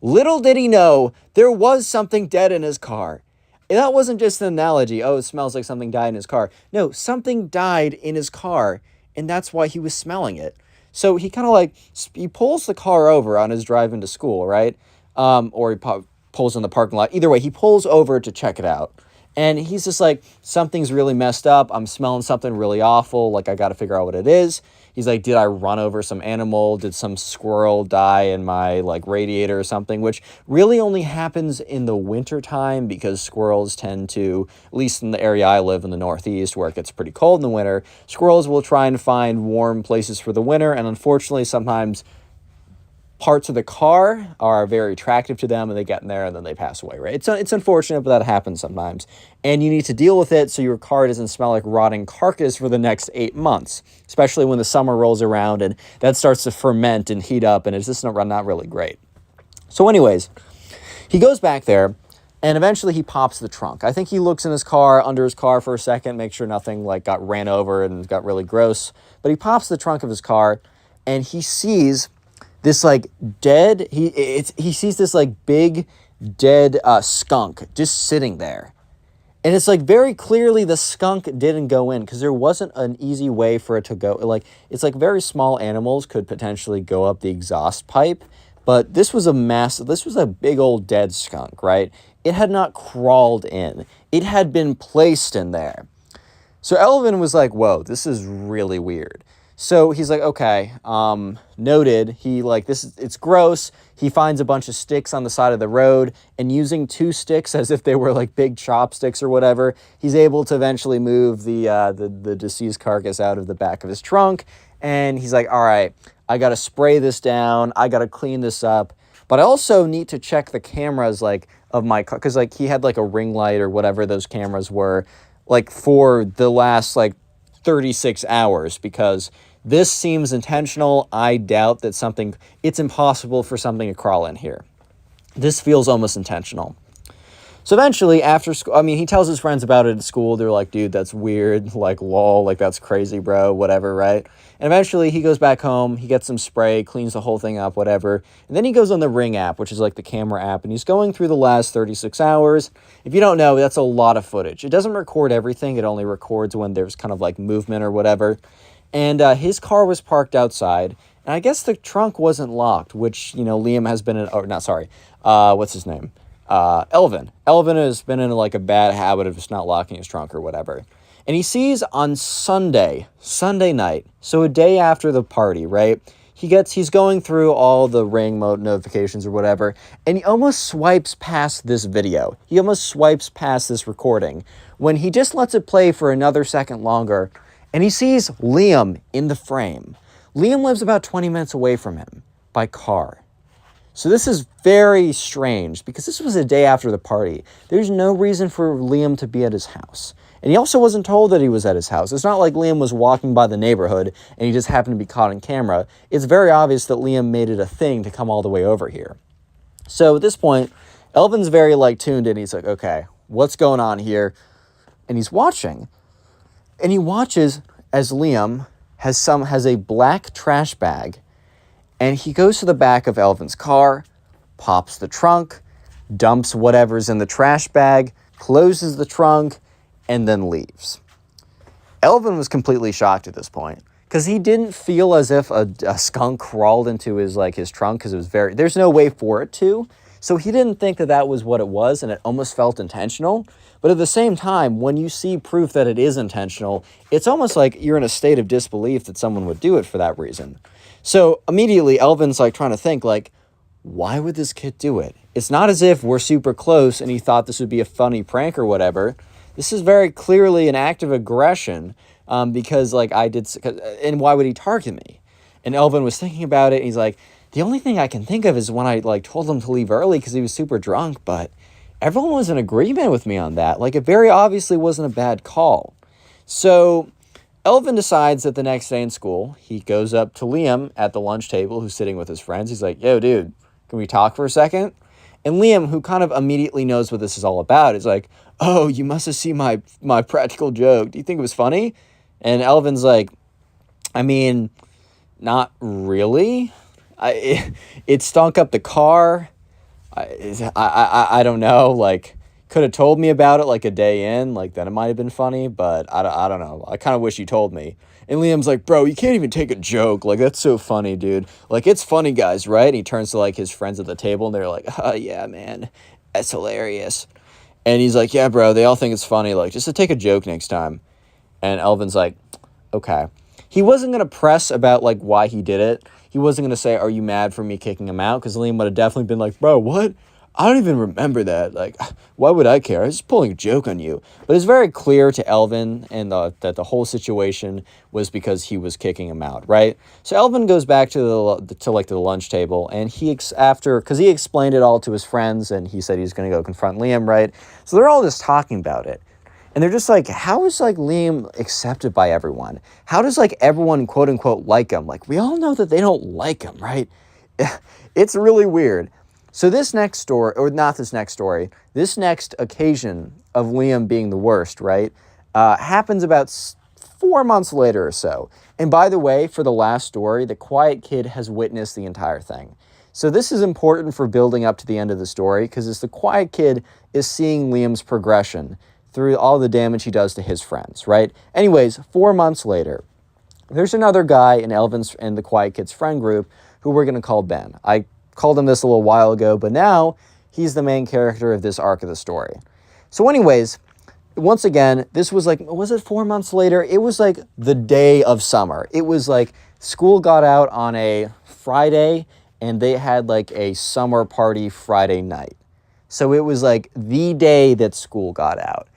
Little did he know there was something dead in his car. And that wasn't just an analogy. Oh, it smells like something died in his car. No, something died in his car, and that's why he was smelling it. So he kind of he pulls the car over on his drive into school, right? Or he pulls in the parking lot. Either way, he pulls over to check it out. And he's just like, something's really messed up. I'm smelling something really awful. I got to figure out what it is. He's like, did I run over some animal? Did some squirrel die in my radiator or something? Which really only happens in the winter time because squirrels tend to, at least in the area I live in the Northeast where it gets pretty cold in the winter, squirrels will try and find warm places for the winter. And unfortunately, sometimes parts of the car are very attractive to them and they get in there and then they pass away, right? It's unfortunate, but that happens sometimes. And you need to deal with it so your car doesn't smell like rotting carcass for the next 8 months, especially when the summer rolls around and that starts to ferment and heat up and it's just not really great. So anyways, he goes back there and eventually he pops the trunk. I think he looks in his car, under his car for a second, make sure nothing got ran over and got really gross. But he pops the trunk of his car and he sees this dead, he sees this big dead skunk just sitting there. And it's very clearly the skunk didn't go in because there wasn't an easy way for it to go. It's very small animals could potentially go up the exhaust pipe, but this was a big old dead skunk, right? It had not crawled in. It had been placed in there. So Elvin was like, whoa, this is really weird. So he's like, okay, noted. It's gross. He finds a bunch of sticks on the side of the road and using 2 sticks as if they were big chopsticks or whatever, he's able to eventually move the deceased carcass out of the back of his trunk. And he's like, all right, I got to spray this down. I got to clean this up. But I also need to check the cameras of my car because he had a ring light or whatever those cameras were for the last 36 hours because this seems intentional. I doubt that it's impossible for something to crawl in here. This feels almost intentional. So eventually after school, he tells his friends about it at school. They're like, dude, that's weird. Lol, that's crazy, bro, whatever, right? And eventually he goes back home, he gets some spray, cleans the whole thing up, whatever. And then he goes on the Ring app, which is the camera app, and he's going through the last 36 hours. If you don't know, that's a lot of footage. It doesn't record everything. It only records when there's kind of movement or whatever. And his car was parked outside, And I guess the trunk wasn't locked, which, Liam has been in, or not, sorry, what's his name? Elvin. Elvin has been in like a bad habit of just not locking his trunk or whatever. And he sees on Sunday night, so a day after the party, right? He's going through all the ring mode notifications or whatever, and he almost swipes past this video. He almost swipes past this recording when he just lets it play for another second longer, and he sees Liam in the frame. Liam lives about 20 minutes away from him by car. So this is very strange because this was a day after the party. There's no reason for Liam to be at his house. And he also wasn't told that he was at his house. It's not like Liam was walking by the neighborhood and he just happened to be caught on camera. It's very obvious that Liam made it a thing to come all the way over here. So at this point, Elvin's very tuned in. He's like, okay, what's going on here? And he's watching. And he watches as Liam has a black trash bag, and he goes to the back of Elvin's car, pops the trunk, dumps whatever's in the trash bag, closes the trunk, and then leaves. Elvin was completely shocked at this point because he didn't feel as if a skunk crawled into his trunk because there's no way for it to. So he didn't think that was what it was, and it almost felt intentional. But at the same time, when you see proof that it is intentional, it's almost like you're in a state of disbelief that someone would do it for that reason. So immediately, Elvin's trying to think, why would this kid do it? It's not as if we're super close and he thought this would be a funny prank or whatever. This is very clearly an act of aggression because and why would he target me? And Elvin was thinking about it, and he's like, the only thing I can think of is when I told him to leave early because he was super drunk, but everyone was in agreement with me on that. It very obviously wasn't a bad call. So Elvin decides that the next day in school, he goes up to Liam at the lunch table who's sitting with his friends. He's like, yo, dude, can we talk for a second? And Liam, who kind of immediately knows what this is all about, is like, oh, you must have seen my practical joke. Do you think it was funny? And Elvin's like, I mean, not really. It stunk up the car. I don't know. Could have told me about it a day in. Then it might have been funny, but I don't know. I kind of wish you told me. And Liam's like, bro, you can't even take a joke. That's so funny, dude. It's funny, guys, right? And he turns to his friends at the table, and they're like, oh, yeah, man, that's hilarious. And he's like, yeah, bro, they all think it's funny. Just to take a joke next time. And Elvin's like, okay. He wasn't going to press about why he did it. He wasn't going to say, are you mad for me kicking him out? Because Liam would have definitely been like, bro, what? I don't even remember that. Why would I care? I was just pulling a joke on you. But it's very clear to Elvin that the whole situation was because he was kicking him out, right? So Elvin goes back to the lunch table, and because he explained it all to his friends, and he said he's going to go confront Liam, right? So they're all just talking about it. And they're just like, how is Liam accepted by everyone? How does everyone quote unquote like him? We all know that they don't like him, right? It's really weird. So this next occasion of Liam being the worst, right, happens about 4 months later or so. And by the way, for the last story, the quiet kid has witnessed the entire thing. So this is important for building up to the end of the story because the quiet kid is seeing Liam's progression through all the damage he does to his friends, right? Anyways, 4 months later, there's another guy in Elvin's and the quiet kid's friend group who we're going to call Ben. I called him this a little while ago, but now he's the main character of this arc of the story. So anyways, once again, this was was it 4 months later? It was the day of summer. It was school got out on a Friday, and they had a summer party Friday night. So it was the day that school got out.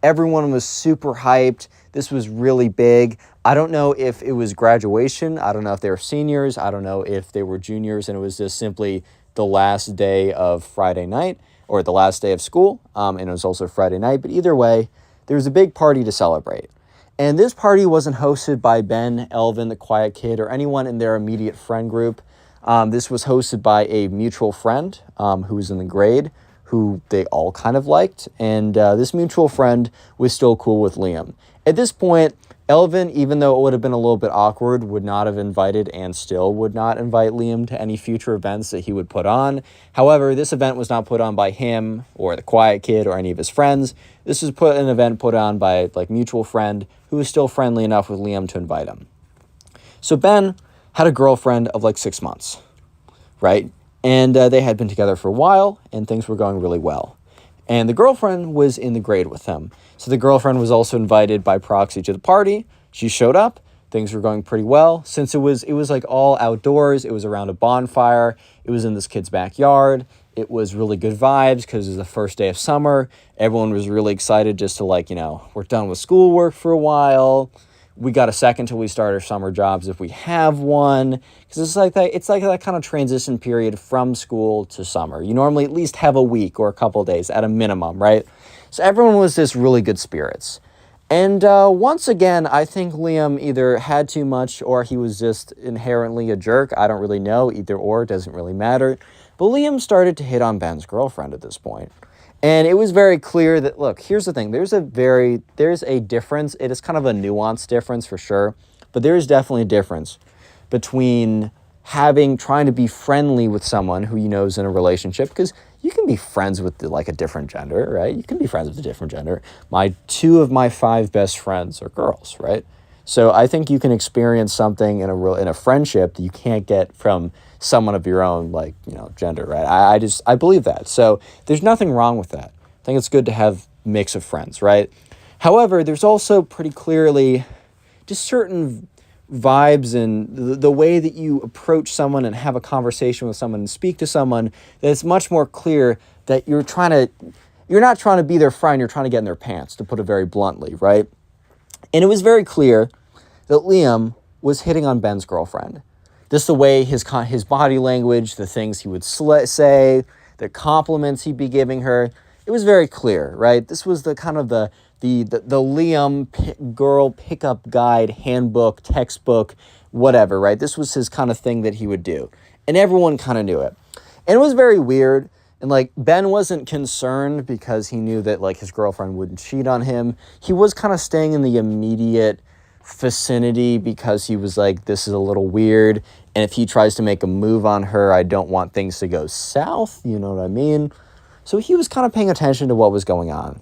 Everyone was super hyped. This was really big. I don't know if it was graduation. I don't know if they were seniors. I don't know if they were juniors, and it was just simply the last day of Friday night or the last day of school, and it was also Friday night. But either way, there was a big party to celebrate. And this party wasn't hosted by Ben, Elvin, the quiet kid, or anyone in their immediate friend group. This was hosted by a mutual friend who was in the grade, who they all kind of liked, and this mutual friend was still cool with Liam. At this point, Elvin, even though it would have been a little bit awkward, would not have invited and still would not invite Liam to any future events that he would put on. However, this event was not put on by him or the quiet kid or any of his friends. This was an event put on by mutual friend who was still friendly enough with Liam to invite him. So Ben had a girlfriend of like 6 months, right? And they had been together for a while, and things were going really well. And the girlfriend was in the grade with him. So the girlfriend was also invited by proxy to the party. She showed up. Things were going pretty well. Since it was like all outdoors, it was around a bonfire. It was in this kid's backyard. It was really good vibes because it was the first day of summer. Everyone was really excited just to like, we're done with schoolwork for a while. We got a second till we start our summer jobs if we have one. Because it's like that kind of transition period from school to summer. You normally at least have a week or a couple of days at a minimum, right? So everyone was just really good spirits. And once again, I think Liam either had too much or he was just inherently a jerk. I don't really know. Either or, it doesn't really matter. But Liam started to hit on Ben's girlfriend at this point. And it was very clear that, look, here's the thing. There's a difference. It is kind of a nuanced difference for sure. But there is definitely a difference between trying to be friendly with someone who you know is in a relationship, because you can be friends with like a different gender, right? You can be friends with a different gender. Two of my 5 best friends are girls, right? So I think you can experience something in a friendship that you can't get from someone of your own, like, gender, right? I believe that. So there's nothing wrong with that. I think it's good to have a mix of friends, right? However, there's also pretty clearly just certain vibes and the way that you approach someone and have a conversation with someone and speak to someone, that it's much more clear that you're not trying to be their friend, you're trying to get in their pants, to put it very bluntly, right? And it was very clear that Liam was hitting on Ben's girlfriend. Just the way his body language, the things he would say, the compliments he'd be giving her, it was very clear, right? This was the kind of the Liam girl pickup guide, handbook, textbook, whatever, right? This was his kind of thing that he would do. And everyone kind of knew it. And it was very weird. And like, Ben wasn't concerned because he knew that like his girlfriend wouldn't cheat on him. He was kind of staying in the immediate vicinity because he was like, this is a little weird. And if he tries to make a move on her, I don't want things to go south. You know what I mean? So he was kind of paying attention to what was going on.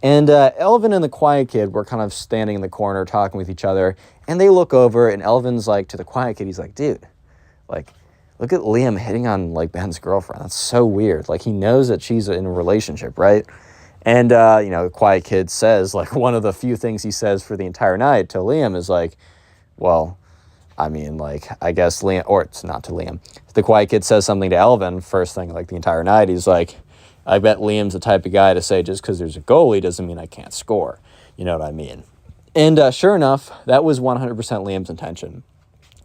And Elvin and the quiet kid were kind of standing in the corner talking with each other. And they look over, and Elvin's like, to the quiet kid, he's like, dude, like, look at Liam hitting on like Ben's girlfriend. That's so weird. Like, he knows that she's in a relationship, right? And, the quiet kid says, like, one of the few things he says for the entire night to Liam is like, well, I mean, like, I guess Liam, or it's not to Liam. The quiet kid says something to Elvin first thing, like, the entire night. He's like, I bet Liam's the type of guy to say just because there's a goalie doesn't mean I can't score. You know what I mean? And sure enough, that was 100% Liam's intention.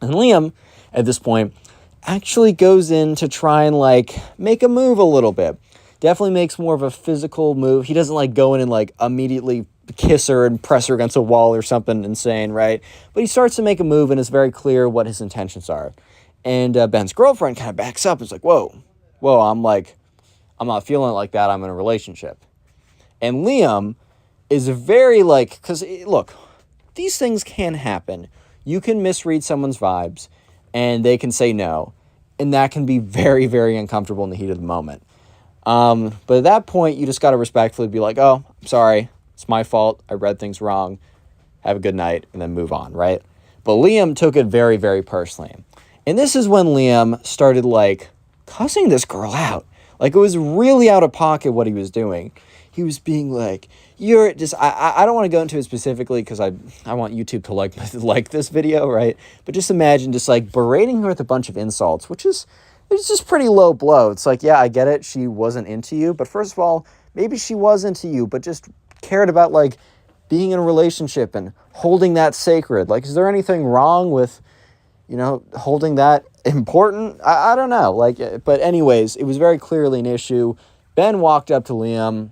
And Liam, at this point, actually goes in to try and, like, make a move a little bit. Definitely makes more of a physical move. He doesn't, like, go in and, like, immediately kiss her and press her against a wall or something insane, right? But he starts to make a move, and it's very clear what his intentions are. And Ben's girlfriend kind of backs up and is like, whoa, I'm not feeling it like that. I'm in a relationship. And Liam is very like, because look, these things can happen. You can misread someone's vibes and they can say no. And that can be very, very uncomfortable in the heat of the moment. But at that point, you just got to respectfully be like, oh, I'm sorry. It's my fault. I read things wrong. Have a good night, and then move on, right? But Liam took it very, very personally. And this is when Liam started, like, cussing this girl out. Like, it was really out of pocket what he was doing. He was being like, you're just, I don't want to go into it specifically because I want YouTube to like this video, right? But just imagine just, like, berating her with a bunch of insults, which is, it's just pretty low blow. It's like, yeah, I get it. She wasn't into you. But first of all, maybe she was into you, but just cared about, like, being in a relationship and holding that sacred. Like, is there anything wrong with, holding that important? I don't know. Like, but anyways, it was very clearly an issue. Ben walked up to Liam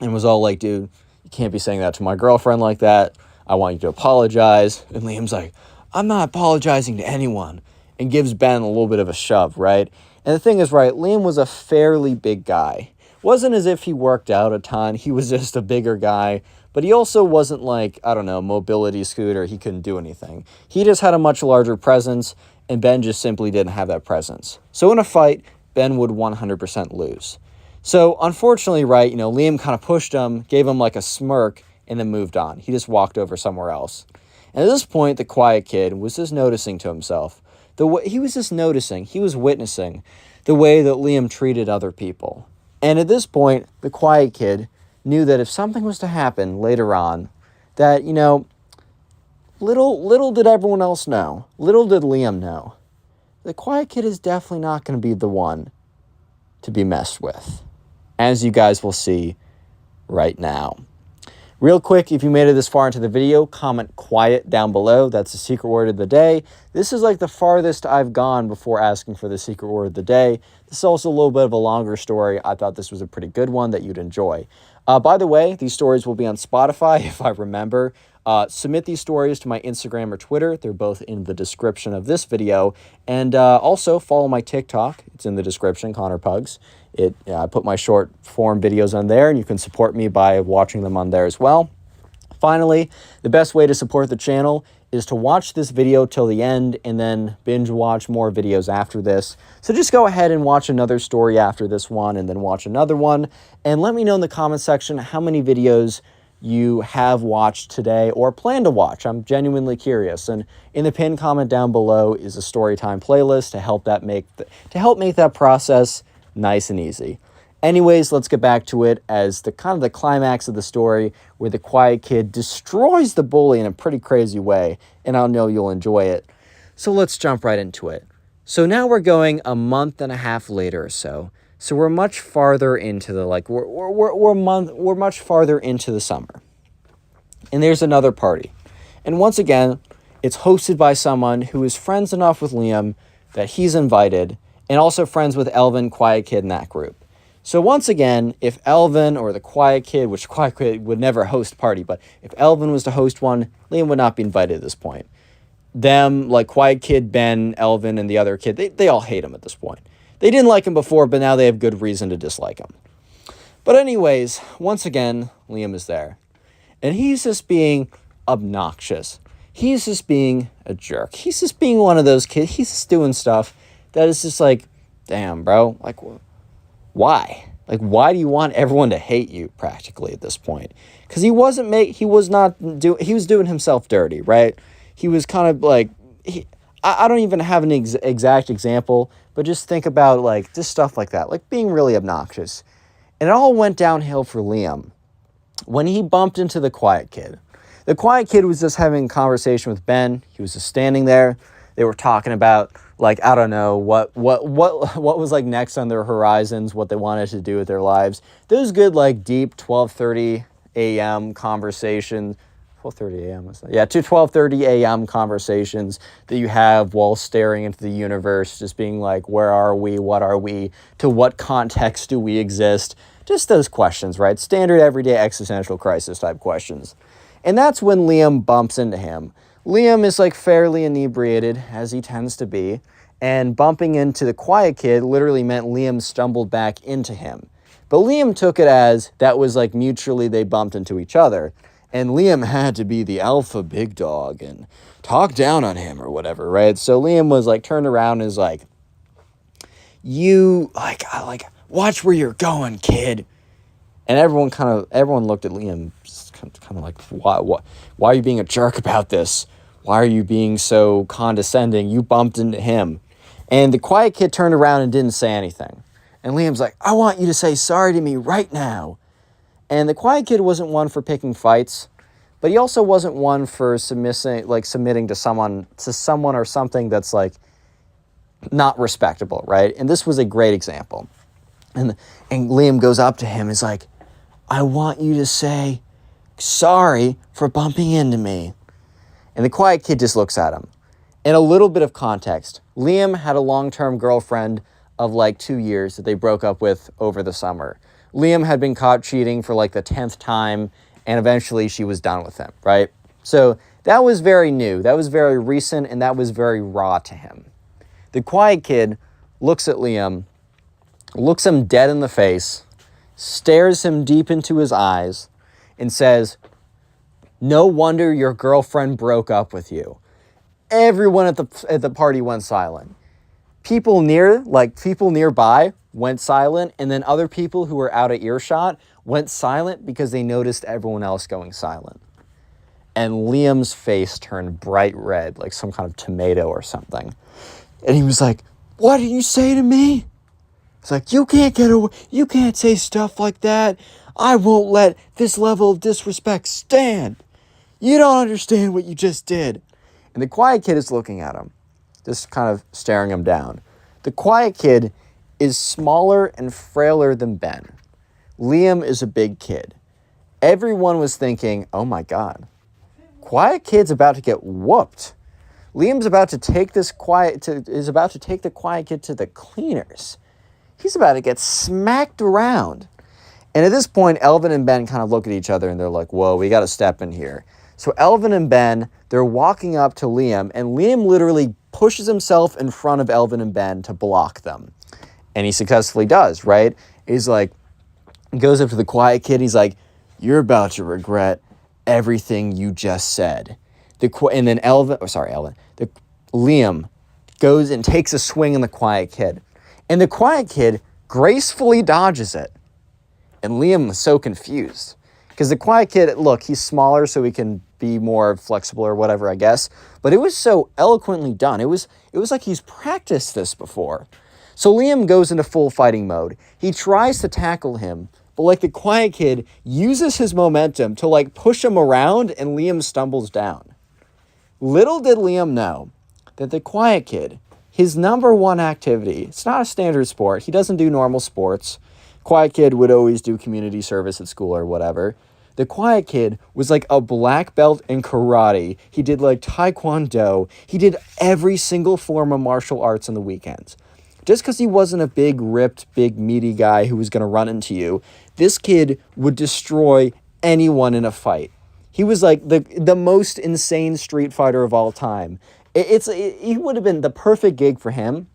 and was all like, dude, you can't be saying that to my girlfriend like that. I want you to apologize. And Liam's like, I'm not apologizing to anyone. And gives Ben a little bit of a shove, right? And the thing is, right, Liam was a fairly big guy. Wasn't as if he worked out a ton. He was just a bigger guy. But he also wasn't like, I don't know, mobility scooter. He couldn't do anything. He just had a much larger presence, and Ben just simply didn't have that presence. So in a fight, Ben would 100% lose. So unfortunately, right, Liam kind of pushed him, gave him like a smirk, and then moved on. He just walked over somewhere else. And at this point, the quiet kid was just noticing to himself He was just noticing, he was witnessing the way that Liam treated other people. And at this point, the quiet kid knew that if something was to happen later on, that, you know, little did everyone else know, little did Liam know, the quiet kid is definitely not going to be the one to be messed with, as you guys will see right now. Real quick, if you made it this far into the video, comment quiet down below. That's the secret word of the day. This is like the farthest I've gone before asking for the secret word of the day. This is also a little bit of a longer story. I thought this was a pretty good one that you'd enjoy. By the way, these stories will be on Spotify, if I remember. Submit these stories to my Instagram or Twitter. They're both in the description of this video. And also follow my TikTok. It's in the description, Connor Pugs. I put my short form videos on there, and you can support me by watching them on there as well. Finally, the best way to support the channel is to watch this video till the end and then binge watch more videos after this. So just go ahead and watch another story after this one and then watch another one. And let me know in the comment section how many videos you have watched today or plan to watch. I'm genuinely curious. And in the pinned comment down below is a Storytime playlist to help make that process nice and easy. Anyways, let's get back to it as the kind of the climax of the story where the quiet kid destroys the bully in a pretty crazy way, and I know you'll enjoy it. So let's jump right into it. So now we're going a month and a half later or so. So we're much farther into the we're much farther into the summer. And there's another party. And once again, it's hosted by someone who is friends enough with Liam that he's invited, and also friends with Elvin, quiet kid in that group. So once again, if Elvin or the quiet kid, which quiet kid would never host a party, but if Elvin was to host one, Liam would not be invited at this point. Them, like quiet kid, Ben, Elvin, and the other kid, they all hate him at this point. They didn't like him before, but now they have good reason to dislike him. But anyways, once again, Liam is there. And he's just being obnoxious. He's just being a jerk. He's just being one of those kids. He's just doing stuff that is just like, damn, bro. Like, why? Like, why do you want everyone to hate you practically at this point? Because he was doing himself dirty, right? He was kind of like, I don't even have an exact example, but just think about like just stuff like that, like being really obnoxious. And it all went downhill for Liam when he bumped into the quiet kid. The quiet kid was just having a conversation with Ben. He was just standing there. They were talking about, like, I don't know, what was, like, next on their horizons, what they wanted to do with their lives. Those good, like, deep 12:30 a.m. conversations. 12:30 a.m. was that? Yeah, to 12:30 a.m. conversations that you have while staring into the universe, just being like, where are we? What are we? To what context do we exist? Just those questions, right? Standard everyday existential crisis type questions. And that's when Liam bumps into him. Liam is like fairly inebriated, as he tends to be, and bumping into the quiet kid literally meant Liam stumbled back into him. But Liam took it as that was like mutually they bumped into each other, and Liam had to be the alpha big dog and talk down on him or whatever, right? So Liam was like turned around and is like, you like watch where you're going, kid. And everyone looked at Liam kind of like, why are you being a jerk about this? Why are you being so condescending? You bumped into him. And the quiet kid turned around and didn't say anything. And Liam's like, I want you to say sorry to me right now. And the quiet kid wasn't one for picking fights, but he also wasn't one for submitting to someone or something that's like not respectable, right? And this was a great example. And Liam goes up to him and is like, I want you to say sorry for bumping into me. And the quiet kid just looks at him. In a little bit of context, Liam had a long-term girlfriend of like 2 years that they broke up with over the summer. Liam had been caught cheating for like the 10th time, and eventually she was done with him, right? So that was very new, that was very recent, and that was very raw to him. The quiet kid looks at Liam, looks him dead in the face, stares him deep into his eyes, and says, no wonder your girlfriend broke up with you. Everyone at the party went silent. People nearby went silent, and then other people who were out of earshot went silent because they noticed everyone else going silent. And Liam's face turned bright red, like some kind of tomato or something. And he was like, what did you say to me? It's like, you can't get away. You can't say stuff like that. I won't let this level of disrespect stand. You don't understand what you just did. And the quiet kid is looking at him, just kind of staring him down. The quiet kid is smaller and frailer than Ben. Liam is a big kid. Everyone was thinking, oh my God, quiet kid's about to get whooped. Liam's about to take the quiet kid to the cleaners. He's about to get smacked around. And at this point, Elvin and Ben kind of look at each other and they're like, whoa, we got to step in here. So Elvin and Ben, they're walking up to Liam, and Liam literally pushes himself in front of Elvin and Ben to block them. And he successfully does, right? He's like, goes up to the quiet kid. He's like, you're about to regret everything you just said. And then Liam goes and takes a swing on the quiet kid. And the quiet kid gracefully dodges it. And Liam was so confused. Because the quiet kid, look, he's smaller so he can be more flexible or whatever, I guess. But it was so eloquently done. It was like he's practiced this before. So Liam goes into full fighting mode. He tries to tackle him, but like the quiet kid uses his momentum to like push him around, and Liam stumbles down. Little did Liam know that the quiet kid, his number one activity, it's not a standard sport. He doesn't do normal sports. Quiet kid would always do community service at school or whatever. The quiet kid was like a black belt in karate. He did like taekwondo. He did every single form of martial arts on the weekends. Just because he wasn't a big, ripped, big, meaty guy who was going to run into you, this kid would destroy anyone in a fight. He was like the most insane street fighter of all time. He would have been the perfect gig for him.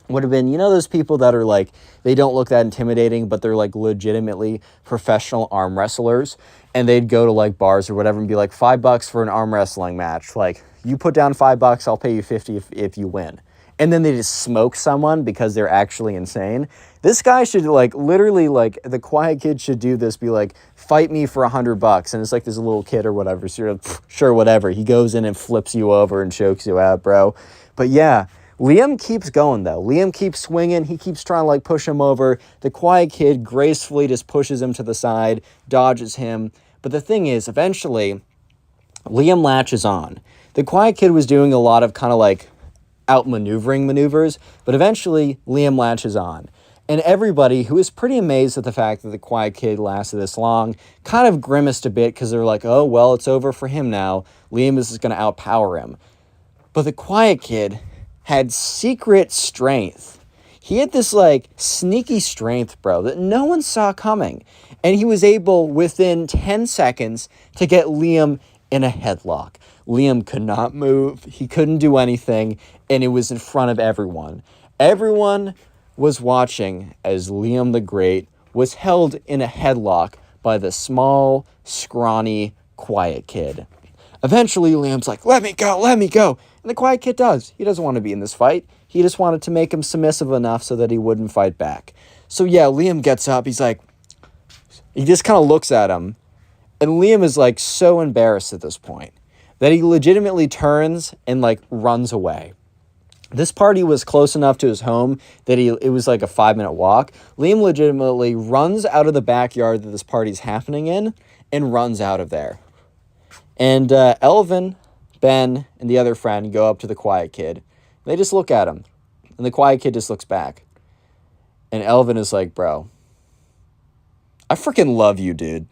Would have been, you know, those people that are like, they don't look that intimidating, but they're like legitimately professional arm wrestlers. And they'd go to like bars or whatever and be like, $5 for an arm wrestling match. Like, you put down $5, I'll pay you 50 if you win. And then they just smoke someone because they're actually insane. This guy should like literally like the quiet kid should do this, be like, fight me for $100. And it's like this little kid or whatever. So you're like, sure, whatever. He goes in and flips you over and chokes you out, bro. But yeah, Liam keeps going though. Liam keeps swinging. He keeps trying to like push him over. The quiet kid gracefully just pushes him to the side, dodges him. But the thing is, eventually, Liam latches on. The quiet kid was doing a lot of kind of like outmaneuvering maneuvers, but eventually Liam latches on. And everybody, who is pretty amazed at the fact that the quiet kid lasted this long, kind of grimaced a bit because they're like, oh, well, it's over for him now. Liam is going to outpower him. But the quiet kid had secret strength. He had this like sneaky strength, bro, that no one saw coming. And he was able within 10 seconds to get Liam in a headlock. Liam could not move. He couldn't do anything. And it was in front of everyone. Everyone was watching as Liam the Great was held in a headlock by the small, scrawny, quiet kid. Eventually, Liam's like, let me go. And the quiet kid does. He doesn't want to be in this fight. He just wanted to make him submissive enough so that he wouldn't fight back. So yeah, Liam gets up. He's like, he just kind of looks at him. And Liam is like so embarrassed at this point that he legitimately turns and like runs away. This party was close enough to his home that it was like a 5-minute walk. Liam legitimately runs out of the backyard that this party's happening in and runs out of there. And Elvin, Ben, and the other friend go up to the quiet kid. They just look at him. And the quiet kid just looks back. And Elvin is like, bro, I freaking love you, dude.